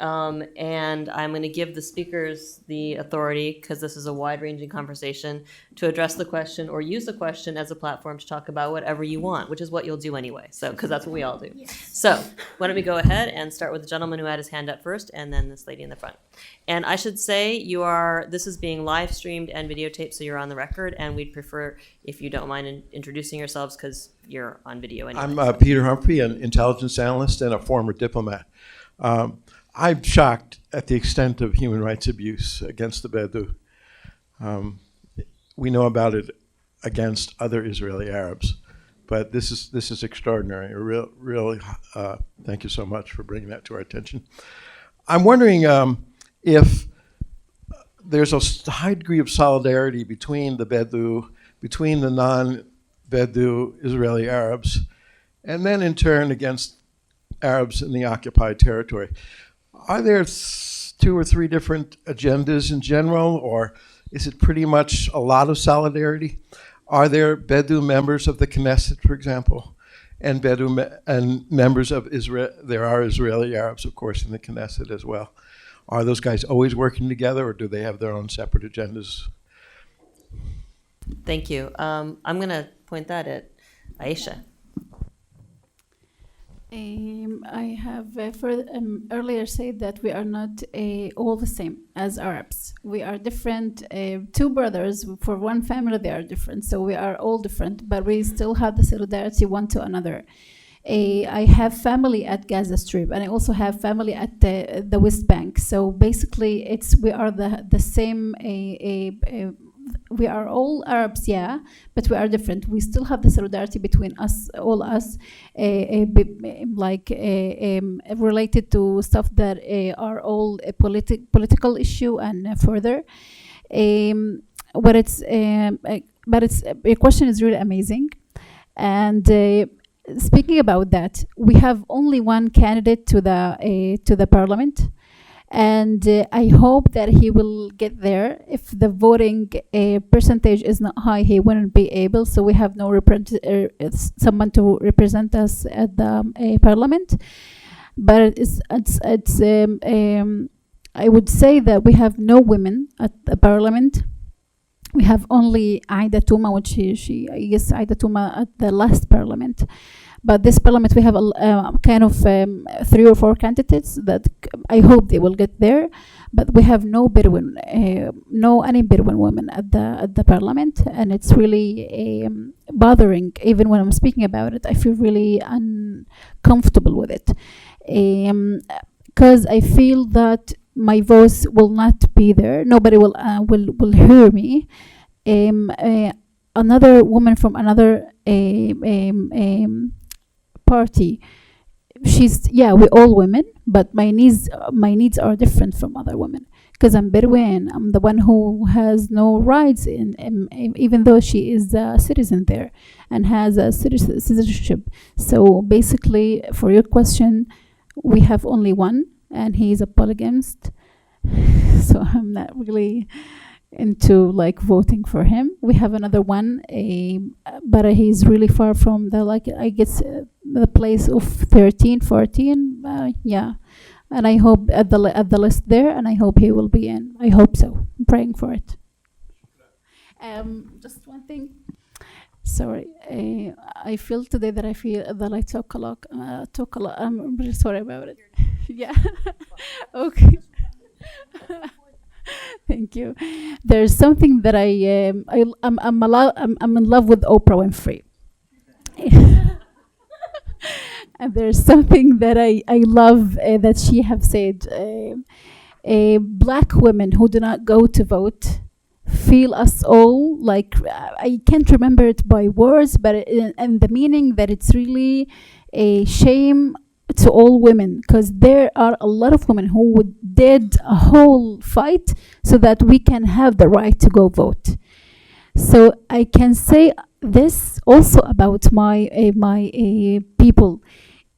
Speaker 1: And I'm going to give the speakers the authority, because this is a wide-ranging conversation, to address the question or use the question as a platform to talk about whatever you want, which is what you'll do anyway. So, because that's what we all do. Yes. So, why don't we go ahead and start with the gentleman who had his hand up first, and then this lady in the front. And I should say, this is being live streamed and videotaped, so you're on the record. And we'd prefer if you don't mind introducing yourselves, because you're on video anyway.
Speaker 5: I'm Peter Humphrey, an intelligence analyst and a former diplomat. I'm shocked at the extent of human rights abuse against the Bedouin. We know about it against other Israeli Arabs, but this is extraordinary. Really, thank you so much for bringing that to our attention. I'm wondering if there's a high degree of solidarity between the Bedouin, between the non-Bedouin Israeli Arabs, and then in turn against Arabs in the occupied territory. Are there 2 or 3 different agendas in general, or is it pretty much a lot of solidarity? Are there Bedouin members of the Knesset, for example, and Bedouin and members of Israel? There are Israeli Arabs, of course, in the Knesset as well. Are those guys always working together, or do they have their own separate agendas?
Speaker 1: Thank you. I'm going to point that at Aisha.
Speaker 2: I have earlier said that we are not all the same as Arabs. We are different. 2 brothers, for one family, they are different. So we are all different, but we still have the solidarity one to another. I have family at Gaza Strip, and I also have family at the West Bank. So basically, we are the same. We are all Arabs, yeah, but we are different. We still have the solidarity between us, all us, related to stuff that are all a political issue and further. But your question is really amazing, and speaking about that, we have only one candidate to the parliament. And I hope that he will get there. If the voting percentage is not high, he wouldn't be able. So we have no someone to represent us at the parliament. But I would say that we have no women at the parliament. We have only Aida Touma, which I guess Aida Touma at the last parliament. But this parliament, we have a kind of 3 or 4 candidates that I hope they will get there. But we have no Bedouin, any Bedouin women at the parliament, and it's really bothering. Even when I'm speaking about it, I feel really uncomfortable with it, because I feel that my voice will not be there. Nobody will hear me. Another woman from another party, we're all women, but my needs are different from other women, because I'm Bedouin. I'm the one who has no rights even though she is a citizen there and has a citizenship. So basically, for your question, we have only one, and he is a polygamist. So I'm not really into voting for him. We have another one, but he's really far from the place of 13, 14. Yeah, and I hope at the list there, and I hope he will be in. I hope so. I'm praying for it. Just one thing. Sorry, I feel today that I talk a lot. I'm really sorry about it. Yeah. Okay. Thank you. There's something that I'm in love with Oprah Winfrey. And there's something that I love that she have said. Black women who do not go to vote feel us all I can't remember it by words, but and the meaning that it's really a shame to all women, because there are a lot of women who did a whole fight so that we can have the right to go vote. So I can say this also about my people.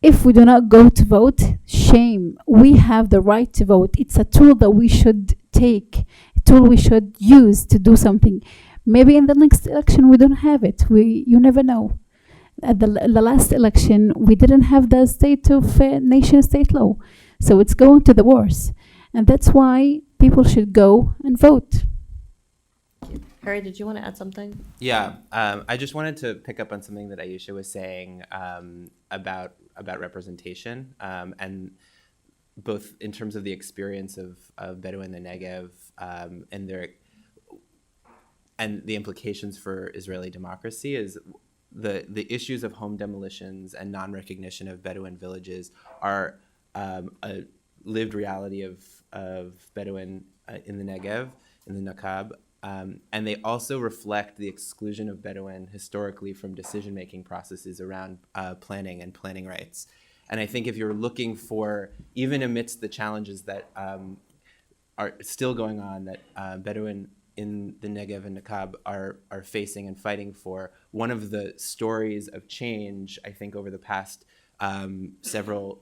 Speaker 2: If we do not go to vote, shame. We have the right to vote. It's a tool that we should take, a tool we should use to do something. Maybe in the next election we don't have it. You never know. At the last election, we didn't have the state of nation state law. So it's going to the worse. And that's why people should go and vote.
Speaker 1: Harry, did you want to add something?
Speaker 4: Yeah, I just wanted to pick up on something that Aisha was saying about representation, and both in terms of the experience of Bedouin and Negev and the implications for Israeli democracy is the issues of home demolitions and non-recognition of Bedouin villages are a lived reality of Bedouin in the Negev, in the Nakab. And they also reflect the exclusion of Bedouin historically from decision-making processes around planning and planning rights. And I think if you're looking for, even amidst the challenges that are still going on, that Bedouin in the Negev and Nakab are facing and fighting for, one of the stories of change, I think, over the past several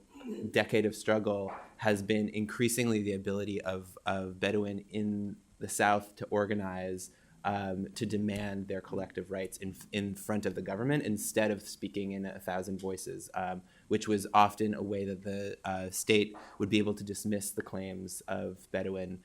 Speaker 4: decade of struggle has been increasingly the ability of Bedouin in the South to organize, to demand their collective rights in front of the government instead of speaking in 1,000 voices, which was often a way that the state would be able to dismiss the claims of Bedouin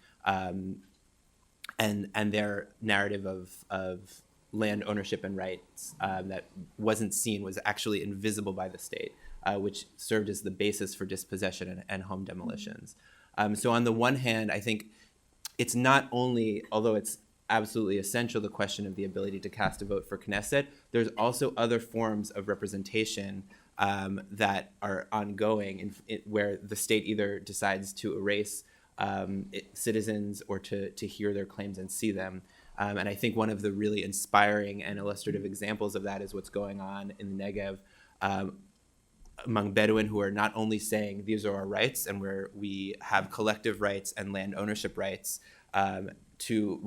Speaker 4: and their narrative of land ownership and rights that wasn't seen, was actually invisible by the state, which served as the basis for dispossession and home demolitions. So on the one hand, I think it's not only, although it's absolutely essential, the question of the ability to cast a vote for Knesset, there's also other forms of representation that are ongoing where the state either decides to erase citizens or to hear their claims and see them. And I think one of the really inspiring and illustrative examples of that is what's going on in the Negev among Bedouin, who are not only saying these are our rights and where we have collective rights and land ownership rights to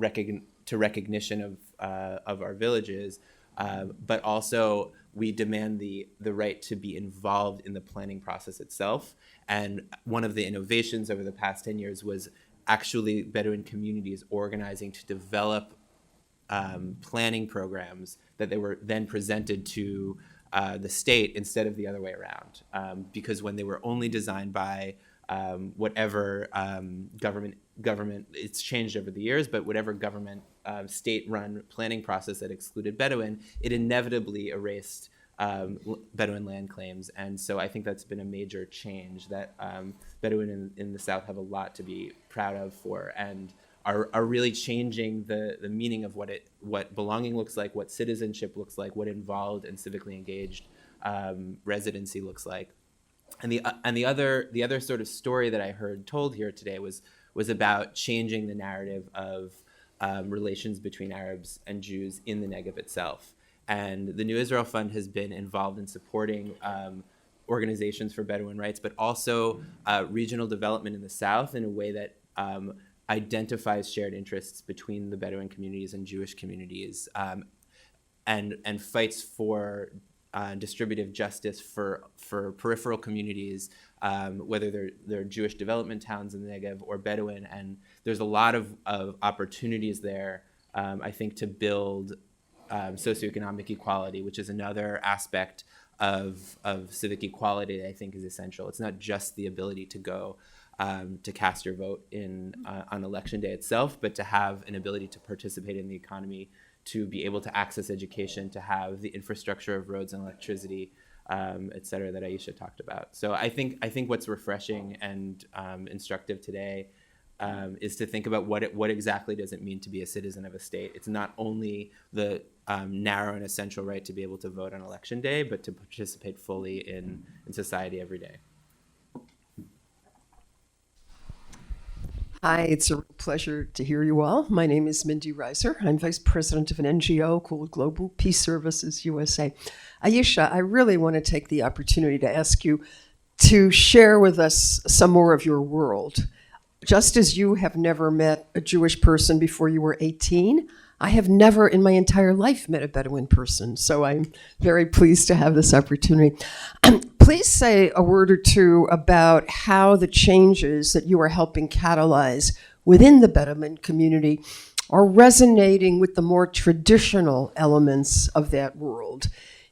Speaker 4: recognition of our villages, but also we demand the right to be involved in the planning process itself. And one of the innovations over the past 10 years was actually Bedouin communities organizing to develop planning programs that they were then presented to the state instead of the other way around. Because when they were only designed by whatever government, it's changed over the years, but whatever government state-run planning process that excluded Bedouin, it inevitably erased Bedouin land claims. And so I think that's been a major change that Bedouin in the South have a lot to be proud of for, and are really changing the meaning of what belonging looks like, what citizenship looks like, what involved and civically engaged residency looks like. And the other sort of story that I heard told here today was about changing the narrative of relations between Arabs and Jews in the Negev itself. And the New Israel Fund has been involved in supporting organizations for Bedouin rights, but also regional development in the South in a way that identifies shared interests between the Bedouin communities and Jewish communities, and fights for distributive justice for peripheral communities, whether they're Jewish development towns in the Negev or Bedouin. And there's a lot of opportunities there, I think, to build socioeconomic equality, which is another aspect of civic equality that I think is essential. It's not just the ability to go to cast your vote on election day itself, but to have an ability to participate in the economy, to be able to access education, to have the infrastructure of roads and electricity, et cetera, that Aisha talked about. So I think what's refreshing and instructive today is to think about what exactly does it mean to be a citizen of a state. It's not only the narrow and essential right to be able to vote on election day, but to participate fully in society every day.
Speaker 6: Hi, it's a real pleasure to hear you all. My name is Mindy Reiser. I'm vice president of an NGO called Global Peace Services USA. Aisha, I really want to take the opportunity to ask you to share with us some more of your world. Just as you have never met a Jewish person before you were 18, I have never in my entire life met a Bedouin person. So I'm very pleased to have this opportunity. Please say a word or two about how the changes that you are helping catalyze within the Bedouin community are resonating with the more traditional elements of that world.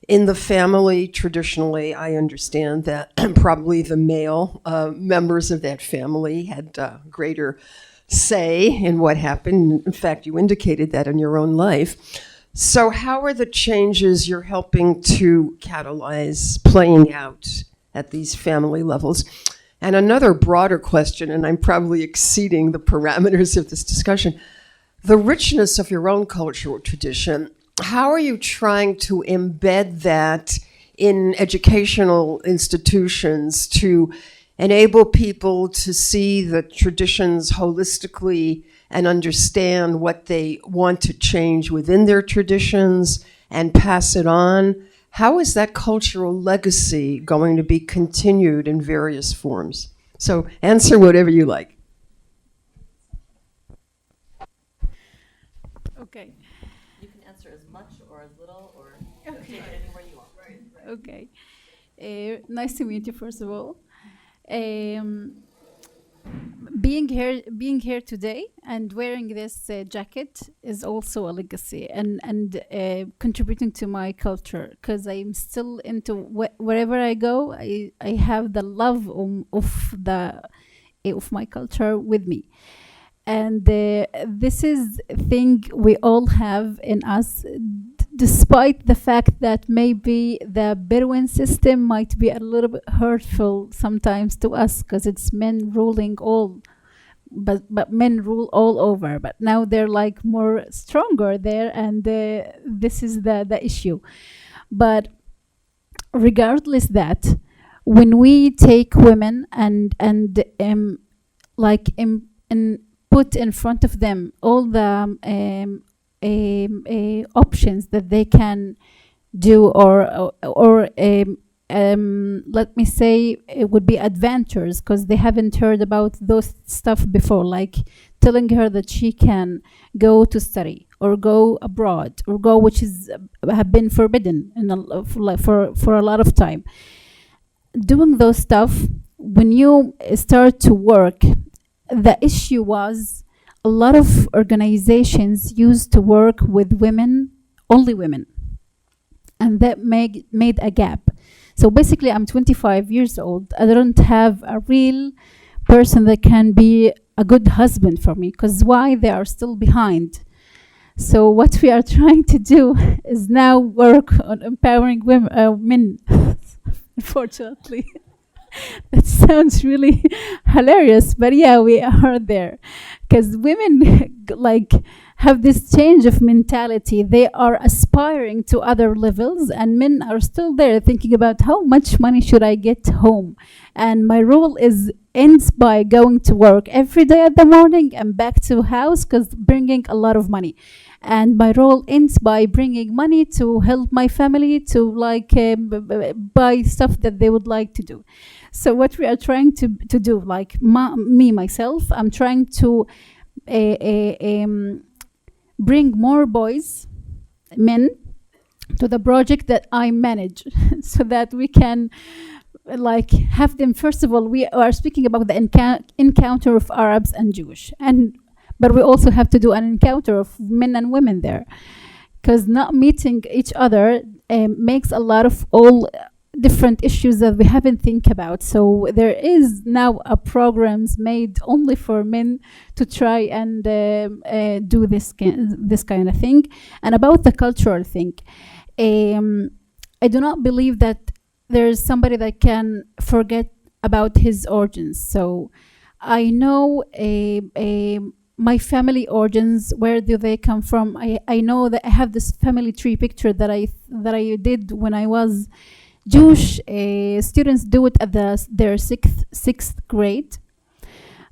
Speaker 6: In the family, traditionally, I understand that probably the male members of that family had greater say in what happened. In fact, you indicated that in your own life. So how are the changes you're helping to catalyze playing out at these family levels? And another broader question, and I'm probably exceeding the parameters of this discussion, the richness of your own cultural tradition. How are you trying to embed that in educational institutions to enable people to see the traditions holistically and understand what they want to change within their traditions and pass it on? How is that cultural legacy going to be continued in various forms? So answer whatever you like.
Speaker 2: Okay.
Speaker 1: You can answer as much or as little or take it anywhere you want.
Speaker 2: Okay. Nice to meet you, first of all. Being here today and wearing this jacket is also a legacy and contributing to my culture, because I'm still into wherever I go. I have the love of my culture with me. And this is a thing we all have in us, despite the fact that maybe the Bedouin system might be a little bit hurtful sometimes to us, because it's men ruling all, but men rule all over. But now they're like more stronger there, and this is the issue. But regardless that, when we take women and put in front of them all the options that they can do, or let me say it would be adventures, because they haven't heard about those stuff before, like telling her that she can go to study or go abroad or go, which is have been forbidden for a lot of time. Doing those stuff, when you start to work, the issue was a lot of organizations used to work with women, only women, and that made a gap. So basically, I'm 25 years old. I don't have a real person that can be a good husband for me, because why? They are still behind. So what we are trying to do is now work on empowering women, men, unfortunately. That sounds really hilarious, but yeah, we are there, because women like have this change of mentality. They are aspiring to other levels, and men are still there thinking about how much money should I get home, and my role ends by going to work every day at the morning and back to house, because bringing a lot of money. And my role ends by bringing money to help my family to buy stuff that they would like to do. So what we are trying to do, like myself, I'm trying to bring more men, to the project that I manage, so that we can have them. First of all, we are speaking about the encounter of Arabs and Jewish, but we also have to do an encounter of men and women there, because not meeting each other makes a lot of all different issues that we haven't think about. So there is now a programs made only for men to try and do this kind of thing. And about the cultural thing, I do not believe that there is somebody that can forget about his origins. So I know my family origins, where do they come from? I know that I have this family tree picture that I did when I was Jewish. Students do it at their sixth grade,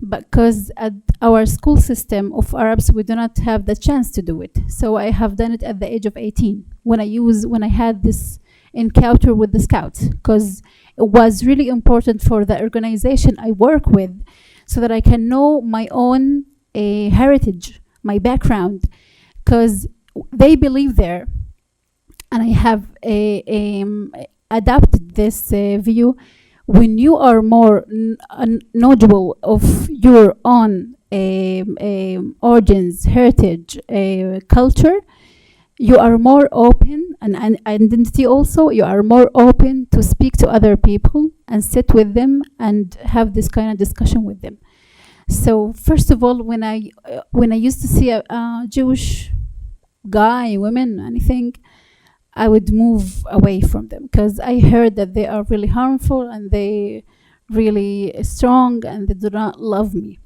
Speaker 2: because at our school system of Arabs, we do not have the chance to do it. So I have done it at the age of 18 when I had this encounter with the scouts, because was really important for the organization I work with, so that I can know my own heritage, my background, because they believe there, and I have adapted this view. When you are more knowledgeable of your own origins, heritage, culture, you are more open, and identity also, you are more open to speak to other people and sit with them and have this kind of discussion with them. So first of all, when I used to see a Jewish guy, women, anything, I would move away from them, because I heard that they are really harmful and they really strong and they do not love me.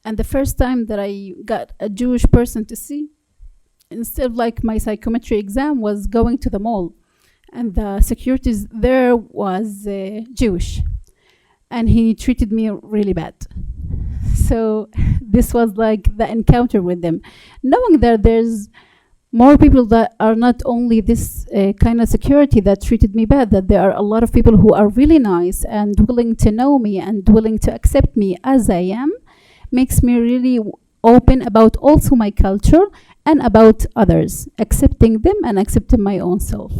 Speaker 2: And the first time that I got a Jewish person to see, instead of like my psychometry exam, was going to the mall, and the securities there was Jewish, and he treated me really bad. So this was like the encounter with them, knowing that there's more people that are not only this kind of security that treated me bad, that there are a lot of people who are really nice and willing to know me and willing to accept me as I am, makes me really open about also my culture and about others, accepting them and accepting my own self.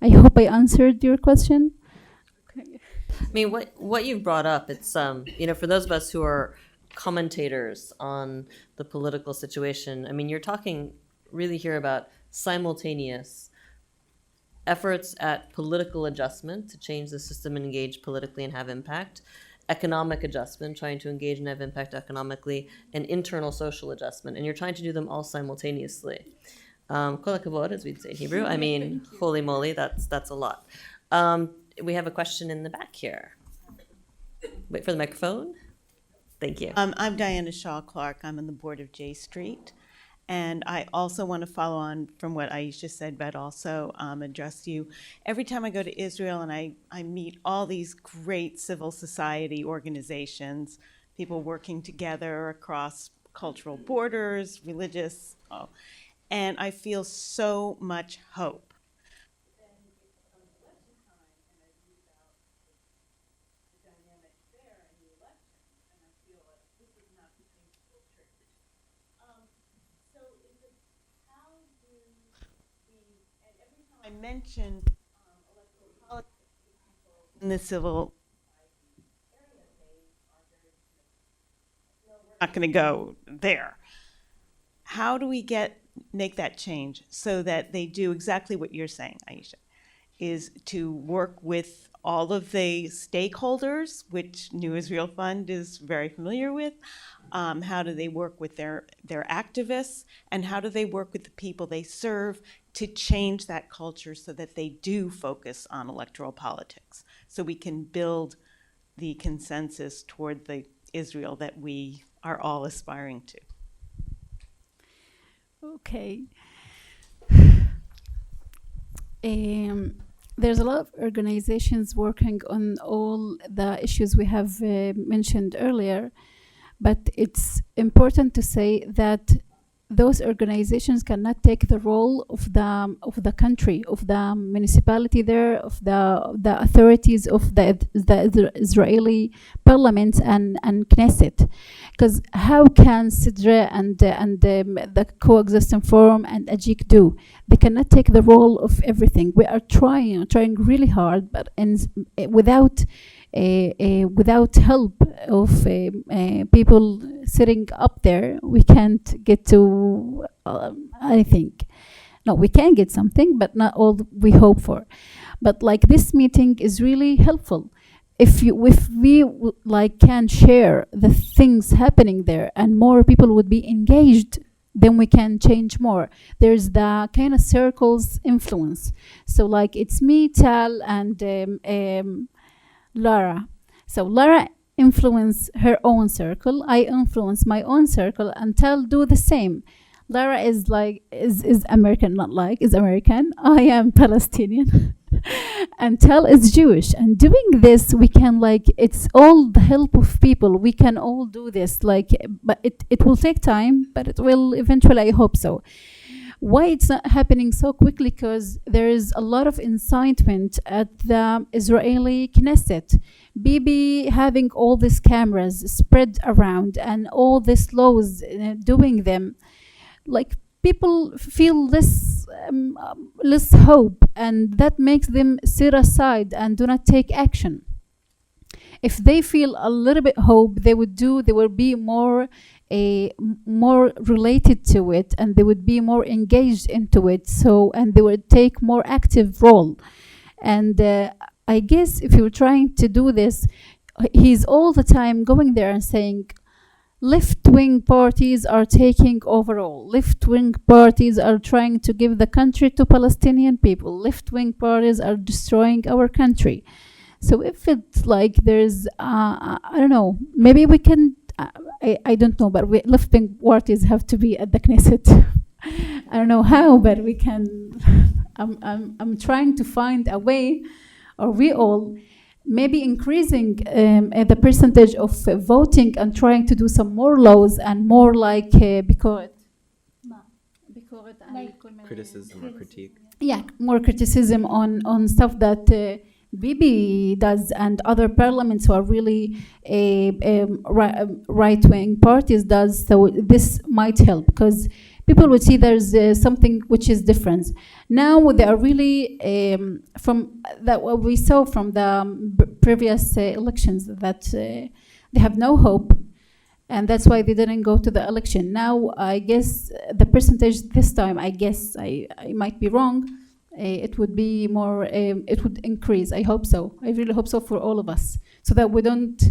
Speaker 2: I hope I answered your question.
Speaker 1: I mean, what you've brought up, it's for those of us who are commentators on the political situation, I mean, you're talking really here about simultaneous efforts at political adjustment to change the system and engage politically and have impact, economic adjustment, trying to engage and have impact economically, and internal social adjustment. And you're trying to do them all simultaneously. Kol hakavod, as we'd say in Hebrew. I mean, holy moly, that's a lot. We have a question in the back here. Wait for the microphone. Thank you.
Speaker 7: I'm Diana Shaw Clark. I'm on the board of J Street. And I also want to follow on from what Aisha said, but also address you. Every time I go to Israel and I meet all these great civil society organizations, people working together across cultural borders, religious, and I feel so much hope. I mentioned electoral politics in the civil not going to go there. How do we make that change so that they do exactly what you're saying, Aisha, is to work with all of the stakeholders, which New Israel Fund is very familiar with. How do they work with their activists, and how do they work with the people they serve to change that culture so that they do focus on electoral politics, so we can build the consensus toward the Israel that we are all aspiring to?
Speaker 2: Okay. There's a lot of organizations working on all the issues we have mentioned earlier, but it's important to say that those organizations cannot take the role of the country, of the municipality there, of the authorities, of the Israeli parliament and Knesset, because how can Sidre and the coexisting forum and Ajik do? They cannot take the role of everything. We are trying really hard, but without help of people sitting up there, we can't get to, I think. No, we can get something, but not all we hope for. But like this meeting is really helpful. If we can share the things happening there and more people would be engaged, then we can change more. There's the kind of circles influence. So like it's me, Tal, and Lara. So Lara influence her own circle. I influence my own circle, and Tal do the same. Lara is American, is American. I am Palestinian. And Tal is Jewish. And doing this, we can it's all the help of people. We can all do this. But it will take time, but it will eventually, I hope so. Why it's not happening so quickly? Because there is a lot of incitement at the Israeli Knesset. Bibi having all these cameras spread around and all these laws doing them, like people feel less hope, and that makes them sit aside and do not take action. If they feel a little bit hope, they would be more related to it, and they would be more engaged into it. So, and they would take more active role. And I guess if you're trying to do this, he's all the time going there and saying, left-wing parties are taking over all. Left-wing parties are trying to give the country to Palestinian people. Left-wing parties are destroying our country. So if it's like there's, I don't know, maybe we can, I don't know, but left-wing parties have to be at the Knesset. I don't know how, but we can, I'm trying to find a way, or we all, maybe increasing the percentage of voting and trying to do some more laws and more like
Speaker 4: Criticism or critique.
Speaker 2: Yeah, more criticism on stuff that Bibi does and other parliaments who are really right-wing parties does. So this might help, because people would see there's something which is different. Now they are really, from that what we saw from the previous elections, that they have no hope, and that's why they didn't go to the election. Now I guess the percentage this time, I guess I might be wrong, it would be more, it would increase. I hope so. I really hope so for all of us, so that we don't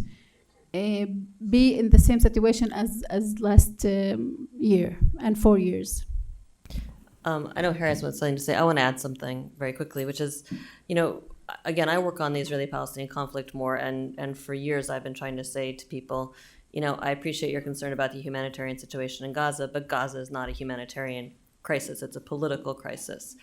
Speaker 2: be in the same situation as last year and 4 years.
Speaker 1: I know Harry has something to say. I want to add something very quickly, which is, again, I work on the Israeli-Palestinian conflict more, and for years I've been trying to say to people, I appreciate your concern about the humanitarian situation in Gaza, but Gaza is not a humanitarian crisis. It's a political crisis.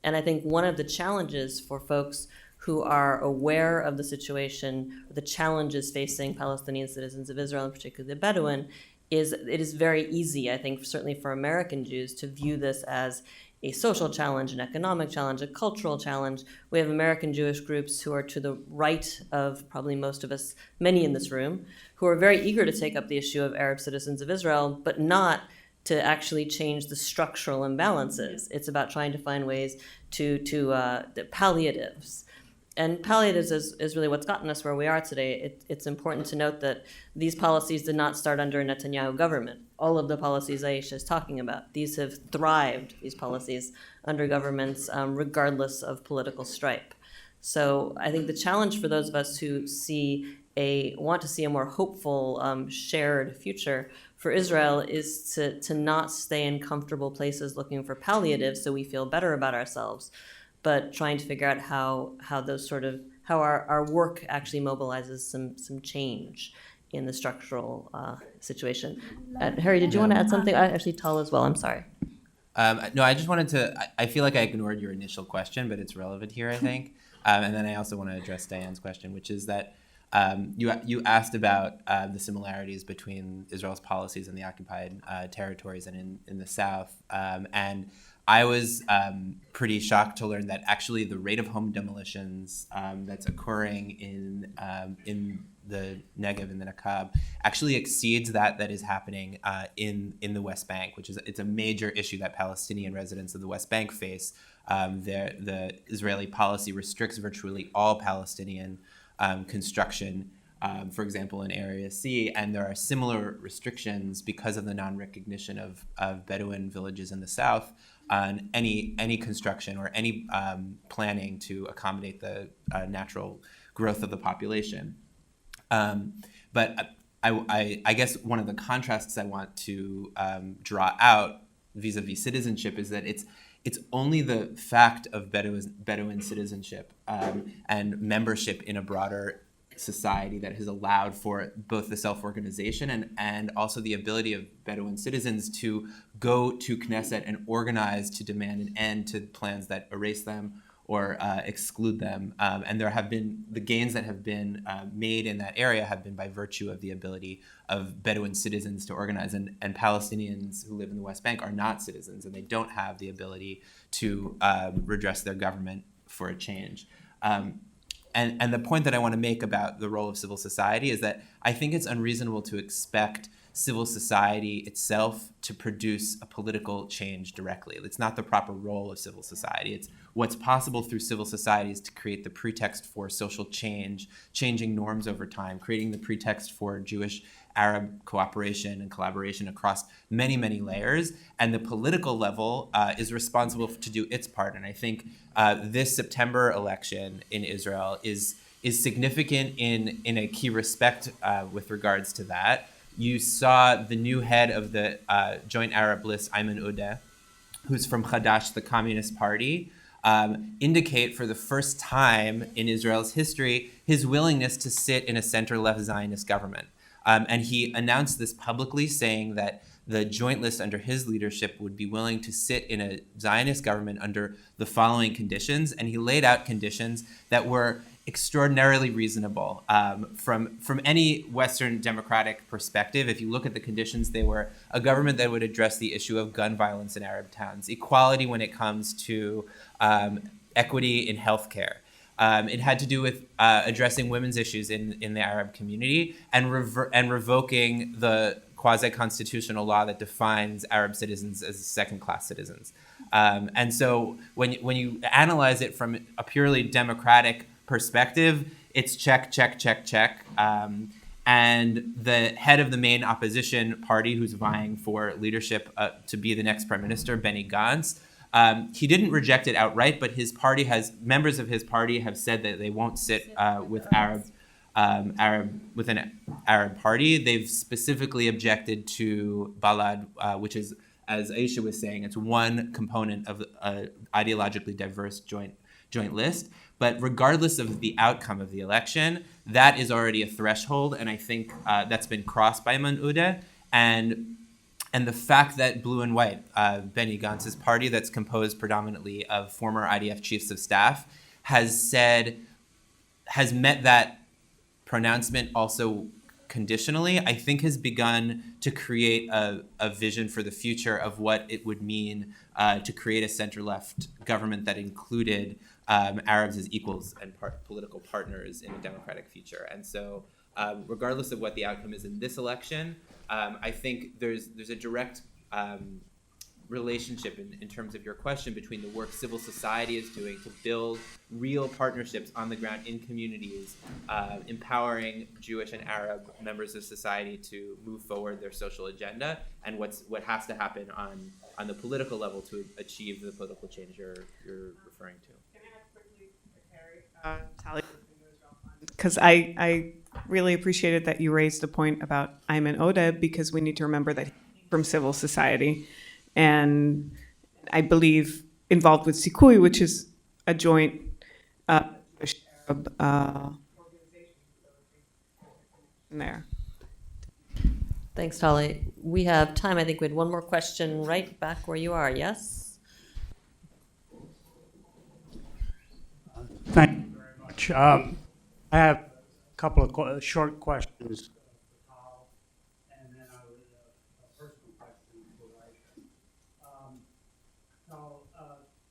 Speaker 1: And I think one of the challenges for folks who are aware of the situation, the challenges facing Palestinian citizens of Israel, and particularly the Bedouin, is it is very easy, I think, certainly for American Jews, to view this as a social challenge, an economic challenge, a cultural challenge. We have American Jewish groups who are to the right of probably most of us, many in this room, who are very eager to take up the issue of Arab citizens of Israel, but not to actually change the structural imbalances. It's about trying to find ways to the palliatives. And palliatives is really what's gotten us where we are today. It's important to note that these policies did not start under a Netanyahu government. All of the policies Aisha is talking about, these have thrived, these policies, under governments, regardless of political stripe. So I think the challenge for those of us who want to see a more hopeful, shared future for Israel is to not stay in comfortable places looking for palliatives so we feel better about ourselves, but trying to figure out how our work actually mobilizes some change in the structural situation. Harry, did you want to add something? Actually, Tal as well. I'm sorry.
Speaker 4: No, I just wanted to. I feel like I ignored your initial question, but it's relevant here, I think. And then I also want to address Diane's question, which is that you asked about the similarities between Israel's policies in the occupied territories and in the South. And I was pretty shocked to learn that actually the rate of home demolitions that's occurring in the Negev and the Negev actually exceeds that is happening in the West Bank, which is it's a major issue that Palestinian residents of the West Bank face. The Israeli policy restricts virtually all Palestinian construction, for example, in Area C, and there are similar restrictions because of the non-recognition of Bedouin villages in the South on any construction or any planning to accommodate the natural growth of the population. But I guess one of the contrasts I want to draw out vis-a-vis citizenship is that it's only the fact of Bedouin citizenship and membership in a broader society that has allowed for both the self-organization and also the ability of Bedouin citizens to go to Knesset and organize to demand an end to plans that erase them or exclude them. And there have been the gains that have been made in that area have been by virtue of the ability of Bedouin citizens to organize. And Palestinians who live in the West Bank are not citizens, and they don't have the ability to redress their government for a change. And the point that I want to make about the role of civil society is that I think it's unreasonable to expect civil society itself to produce a political change directly. It's not the proper role of civil society. It's what's possible through civil society is to create the pretext for social change, changing norms over time, creating the pretext for Jewish-Arab cooperation and collaboration across many, many layers. And the political level is responsible to do its part. And I think this September election in Israel is significant in a key respect with regards to that. You saw the new head of the Joint Arab List, Ayman Odeh, who's from Hadash, the Communist Party, indicate for the first time in Israel's history his willingness to sit in a center-left Zionist government. And he announced this publicly, saying that the Joint List under his leadership would be willing to sit in a Zionist government under the following conditions. And he laid out conditions that were extraordinarily reasonable from any Western democratic perspective. If you look at the conditions, they were a government that would address the issue of gun violence in Arab towns, equality when it comes to equity in healthcare. It had to do with addressing women's issues in the Arab community and revoking the quasi-constitutional law that defines Arab citizens as second-class citizens. And so when you analyze it from a purely democratic perspective, it's check, check, check, check. And the head of the main opposition party who's vying for leadership to be the next prime minister, Benny Gantz, he didn't reject it outright, but his party members of his party have said that they won't sit with an Arab party. They've specifically objected to Balad, which is, as Aisha was saying, it's one component of an ideologically diverse joint list. But regardless of the outcome of the election, that is already a threshold, and I think that's been crossed by Ayman Odeh. And the fact that Blue and White, Benny Gantz's party that's composed predominantly of former IDF chiefs of staff, has met that pronouncement also conditionally, I think has begun to create a vision for the future of what it would mean to create a center-left government that included Arabs as equals and political partners in a democratic future. And so regardless of what the outcome is in this election, I think there's a direct relationship in terms of your question between the work civil society is doing to build real partnerships on the ground in communities, empowering Jewish and Arab members of society to move forward their social agenda, and what has to happen on the political level to achieve the political change you're referring to.
Speaker 7: Because I really appreciated that you raised the point about Ayman Odeh, because we need to remember that he's from civil society, and I believe involved with Sikui, which is a joint organization there.
Speaker 1: Thanks, Tali. We have time. I think we had one more question right back where you are. Yes?
Speaker 8: Thank you very much. I have a couple of short questions. And then a personal question for Aisha.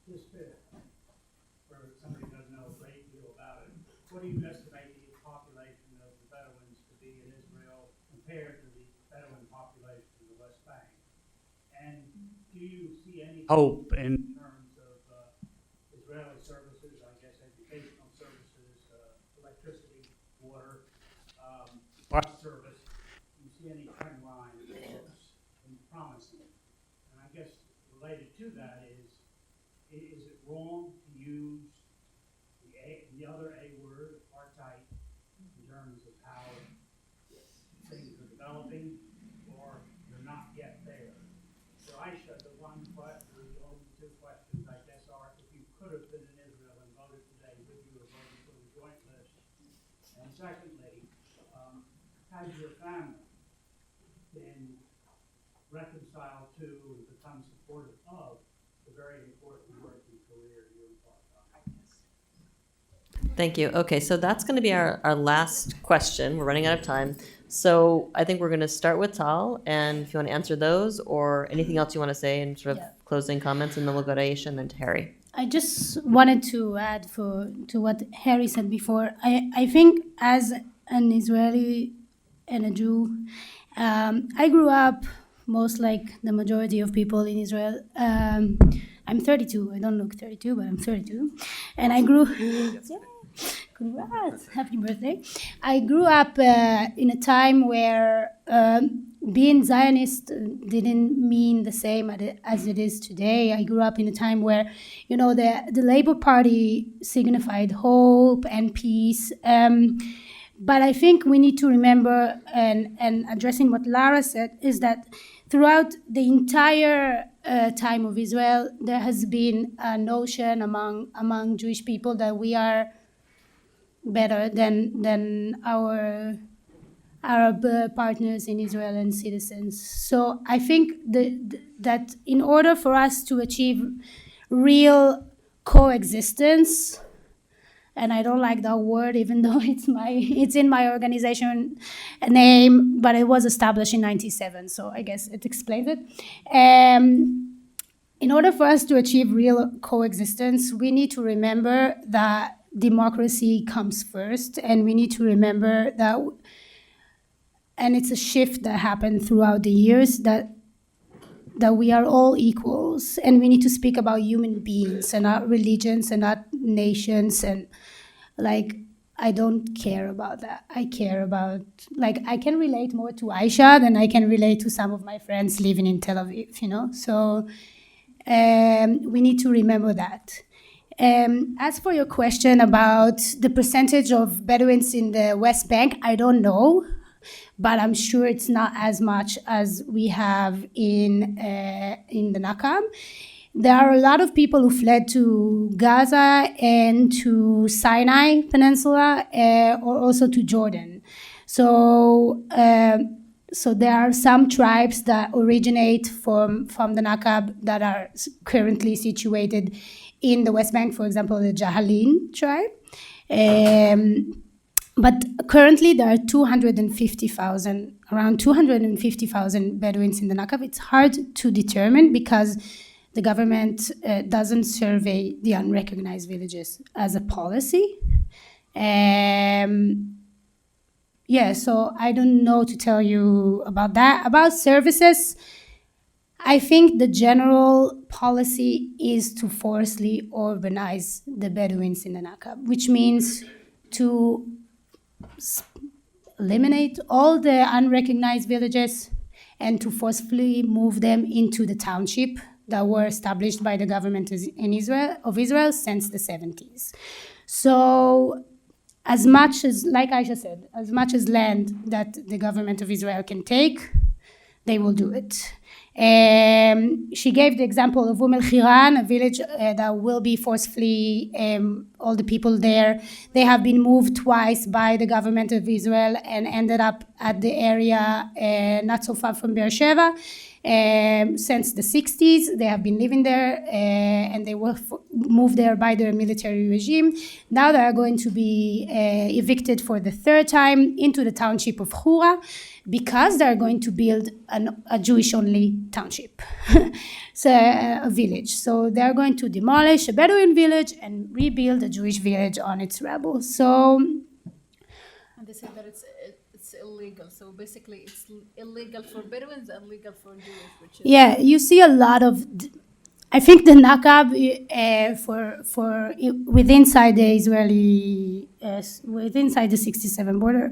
Speaker 8: This bit, where somebody doesn't know a great deal about it, what do you estimate the population of the Bedouins to be in Israel compared to the Bedouin population in the West Bank? And do you see any hope in terms of Israeli services, I guess educational services, electricity, water, bus service? Do you see any trend line that looks promising? And I guess related to that is it wrong to use the other A word, apartheid, in terms of how things are developing, or they're not yet there? So Aisha, the only two questions, I guess, are: if you could have been in Israel and voted today, would you have voted for the joint list? And secondly, has your family been reconciled to and become supportive of the very important work and career you embarked on?
Speaker 1: Thank you. Okay, so that's going to be our last question. We're running out of time. So I think we're going to start with Tal, and if you want to answer those or anything else you want to say in sort of closing comments, and then we'll go to Aisha and then to Harry.
Speaker 3: I just wanted to add to what Harry said before. I think as an Israeli and a Jew, I grew up most like the majority of people in Israel. I'm 32. I don't look 32, but I'm 32. And I grew... Congrats! Happy birthday. I grew up in a time where being Zionist didn't mean the same as it is today. I grew up in a time where, you know, the Labour Party signified hope and peace. But I think we need to remember, and addressing what Lara said, is that throughout the entire time of Israel, there has been a notion among Jewish people that we are better than our Arab partners in Israel and citizens. So I think that in order for us to achieve real coexistence, and I don't like that word, even though it's in my organization name, but it was established in '97, so I guess it explains it. In order for us to achieve real coexistence, we need to remember that democracy comes first, and we need to remember that, and it's a shift that happened throughout the years, that we are all equals, and we need to speak about human beings and not religions and not nations. And like, I don't care about that. I care about, like, I can relate more to Aisha than I can relate to some of my friends living in Tel Aviv, you know? So we need to remember that. As for your question about the percentage of Bedouins in the West Bank, I don't know, but I'm sure it's not as much as we have in the Nakab. There are a lot of people who fled to Gaza and to Sinai Peninsula, or also to Jordan. So there are some tribes that originate from the Nakab that are currently situated in the West Bank, for example, the Jahalin tribe. But currently there are around 250,000 Bedouins in the Nakab. It's hard to determine because the government doesn't survey the unrecognized villages as a policy. So I don't know to tell you about that. About services, I think the general policy is to forcibly urbanize the Bedouins in the Nakab, which means to eliminate all the unrecognized villages and to forcefully move them into the township that were established by the government of Israel since the 70s. So as much as, like Aisha said, as much as land that the government of Israel can take, they will do it. She gave the example of El-Khiran, a village that will be forcefully, all the people there, they have been moved twice by the government of Israel and ended up at the area not so far from Beersheba. Since the 60s, they have been living there, and they were moved there by the military regime. Now they are going to be evicted for the third time into the township of Hura, because they're going to build a Jewish-only township, so a village. So they're going to demolish a Bedouin village and rebuild a Jewish village on its rubble. So,
Speaker 2: and they say that it's illegal. So basically, it's illegal for Bedouins and legal for Jewish. Which is
Speaker 3: you see a lot of. I think the Nakab within inside the Israeli, inside the 67 border.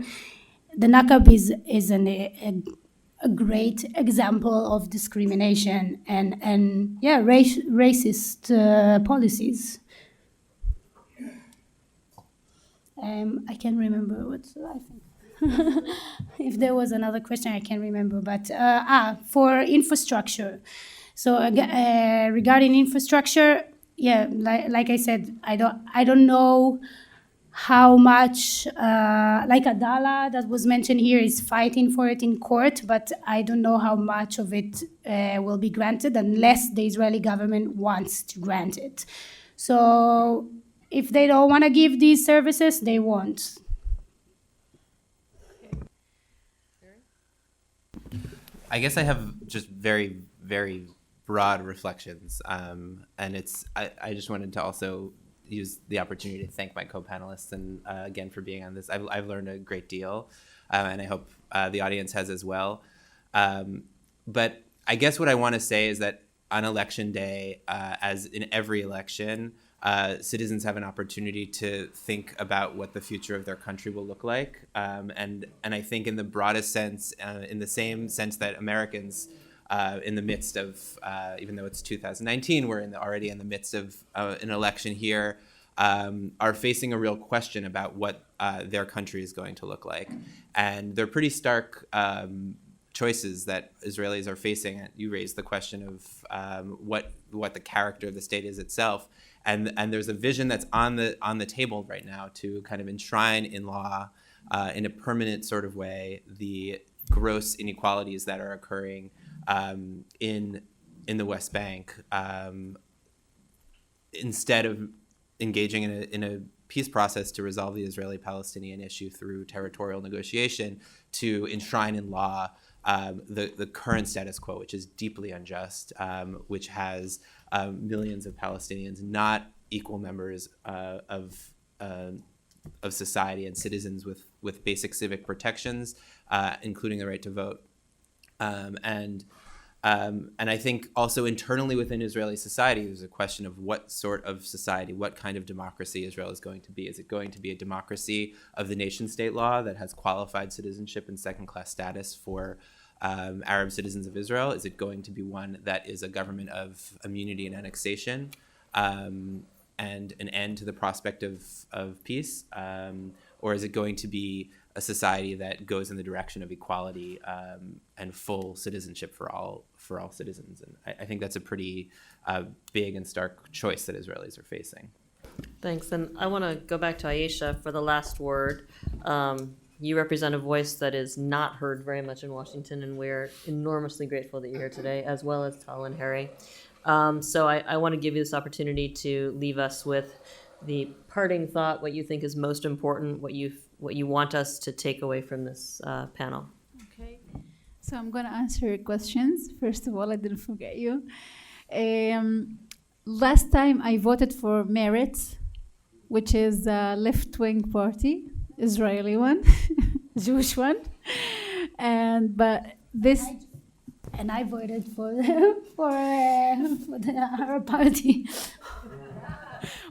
Speaker 3: The Nakab is a great example of discrimination and racist policies. I can't remember what I think. If there was another question, I can't remember. But for infrastructure. So regarding infrastructure, like I said, I don't know how much, like Adala that was mentioned here is fighting for it in court, but I don't know how much of it will be granted unless the Israeli government wants to grant it. So If they don't want to give these services, they won't.
Speaker 4: I guess I have just very, very broad reflections. And I just wanted to also use the opportunity to thank my co-panelists and again for being on this. I've learned a great deal, and I hope the audience has as well. But I guess what I want to say is that on election day, as in every election, citizens have an opportunity to think about what the future of their country will look like. And I think in the broadest sense, in the same sense that Americans, in the midst of, even though it's 2019, we're already in the midst of an election here, are facing a real question about what their country is going to look like. And they're pretty stark choices that Israelis are facing. You raised the question of what the character of the state is itself. And there's a vision that's on the table right now to kind of enshrine in law, in a permanent sort of way, the gross inequalities that are occurring in the West Bank, instead of engaging in a peace process to resolve the Israeli-Palestinian issue through territorial negotiation, to enshrine in law the current status quo, which is deeply unjust, which has millions of Palestinians not equal members of society and citizens with basic civic protections, including the right to vote. And I think also internally within Israeli society, there's a question of what sort of society, what kind of democracy Israel is going to be. Is it going to be a democracy of the nation-state law that has qualified citizenship and second-class status for Arab citizens of Israel? Is it going to be one that is a government of immunity and annexation, and an end to the prospect of peace? Or is it going to be a society that goes in the direction of equality and full citizenship for all citizens? And I think that's a pretty big and stark choice that Israelis are facing.
Speaker 1: Thanks. And I want to go back to Aisha for the last word. You represent a voice that is not heard very much in Washington, and we're enormously grateful that you're here today, as well as Tal and Harry. So I want to give you this opportunity to leave us with the parting thought, what you think is most important, what you want us to take away from this panel.
Speaker 2: Okay, so I'm going to answer your questions. First of all, I didn't forget you. Last time I voted for Meretz, which is a left-wing party, Israeli one, Jewish one, but this.
Speaker 3: And I voted for our party.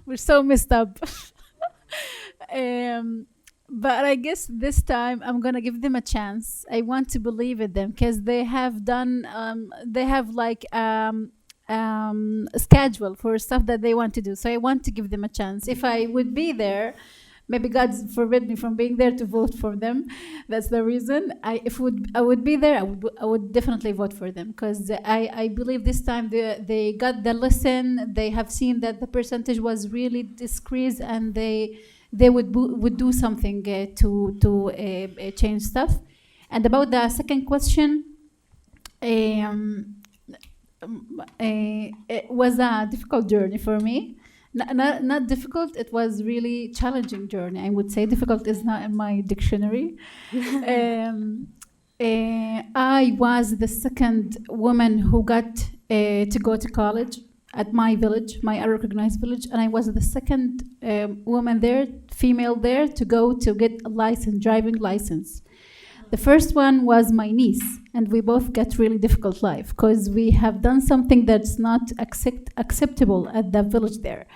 Speaker 2: We're so messed up. But I guess this time I'm gonna give them a chance. I want to believe in them because they have done. They have like a schedule for stuff that they want to do. So I want to give them a chance. If I would be there, maybe God forbid me from being there to vote for them. That's the reason. I would be there, I would definitely vote for them because I believe this time they got the lesson. They have seen that the percentage was really decreased, and they would do something to change stuff. And about the second question, it was a difficult journey for me. Not difficult, it was really challenging journey. I would say difficult is not in my dictionary. I was the second woman who got to go to college at my village, my unrecognized village, and I was the second woman there, female there, to go to get a driving license. The first one was my niece, and we both got really difficult life because we have done something that's not acceptable at the village there,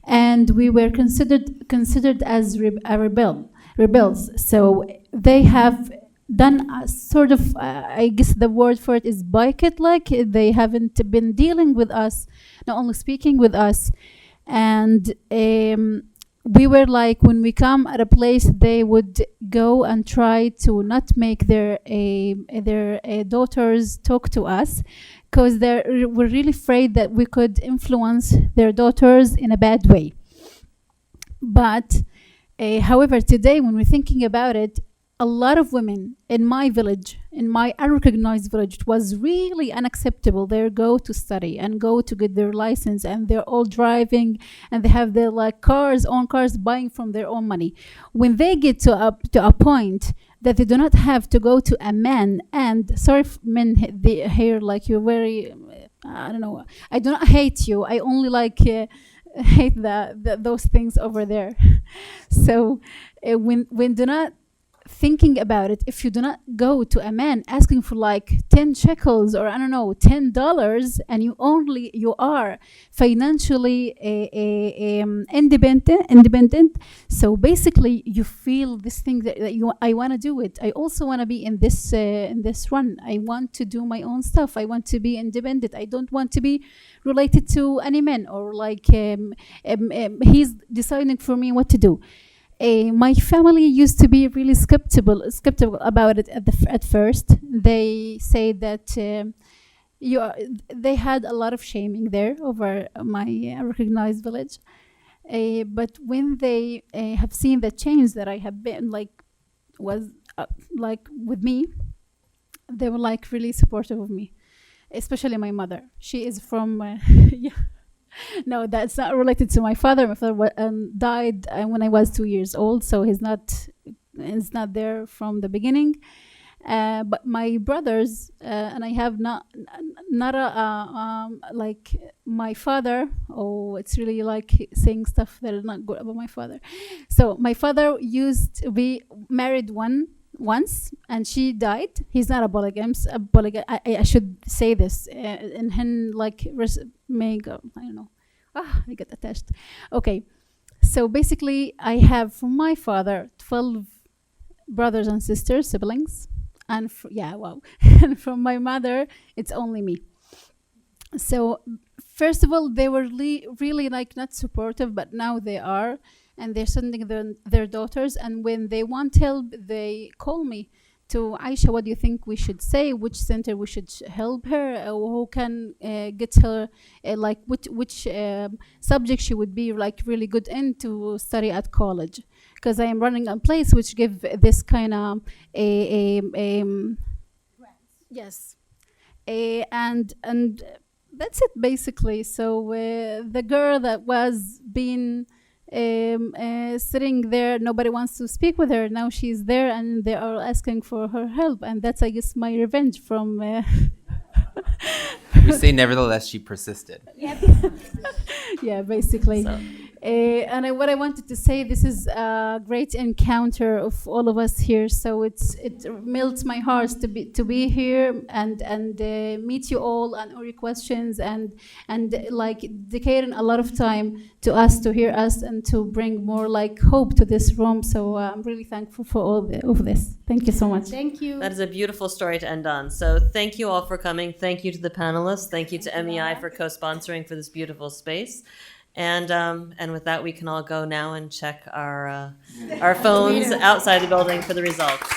Speaker 2: and we were considered as rebels. So they have done a sort of, I guess the word for it is boycott. Like they haven't been dealing with us, not only speaking with us, and we were like, when we come at a place, they would go and try to not make their daughters talk to us, because they were really afraid that we could influence their daughters in a bad way. But however, today when we're thinking about it, a lot of women in my village, in my unrecognized village, it was really unacceptable. They go to study and go to get their license, and they're all driving, and they have their like own cars, buying from their own money. When they get to a point that they do not have to go to a man, and sorry, men here, like you're very, I don't know. I do not hate you. I only like hate those things over there. So when do not thinking about it, if you do not go to a man asking for like 10 shekels or I don't know $10, and you are financially independent, so basically you feel this thing that I want to do it. I also want to be in this run. I want to do my own stuff. I want to be independent. I don't want to be related to any man, or like he's deciding for me what to do. My family used to be really skeptical about it at first. They say that they had a lot of shaming there over my recognized village. But when they have seen the change that I have been was with me, they were like really supportive of me, especially my mother. She is from yeah. No, that's not related to my father. My father died when I was 2 years old, so he's not there from the beginning. But my brothers and I have not like my father. Oh, it's really like saying stuff that is not good about my father. So my father used to be married once, and she died. He's not a polygamist. I should say this. And him like I don't know. I get attached. Okay, so basically, I have from my father 12 brothers and sisters, siblings, and and from my mother, it's only me. So first of all, they were really like not supportive, but now they are. And they're sending their daughters, and when they want help, they call me to Aisha, what do you think we should say? Which center we should help her? Who can get her, like which subject she would be like really good in to study at college? Because I am running a place which give this kind of yes, and that's it basically. So the girl that was being sitting there, nobody wants to speak with her. Now she's there, and they are asking for her help, and that's, I guess, my revenge from.
Speaker 4: We say, nevertheless, she persisted.
Speaker 2: Yeah, basically.
Speaker 1: So.
Speaker 2: And what I wanted to say, this is a great encounter of all of us here. So it melts my heart to be here and meet you all and all your questions and like dedicating a lot of time to us, to hear us, and to bring more like hope to this room. So I'm really thankful for all of this. Thank you so much.
Speaker 3: Thank you.
Speaker 1: That is a beautiful story to end on. So thank you all for coming. Thank you to the panelists. Thank you to MEI for co-sponsoring for this beautiful space. And with that, we can all go now and check our phones outside the building for the results.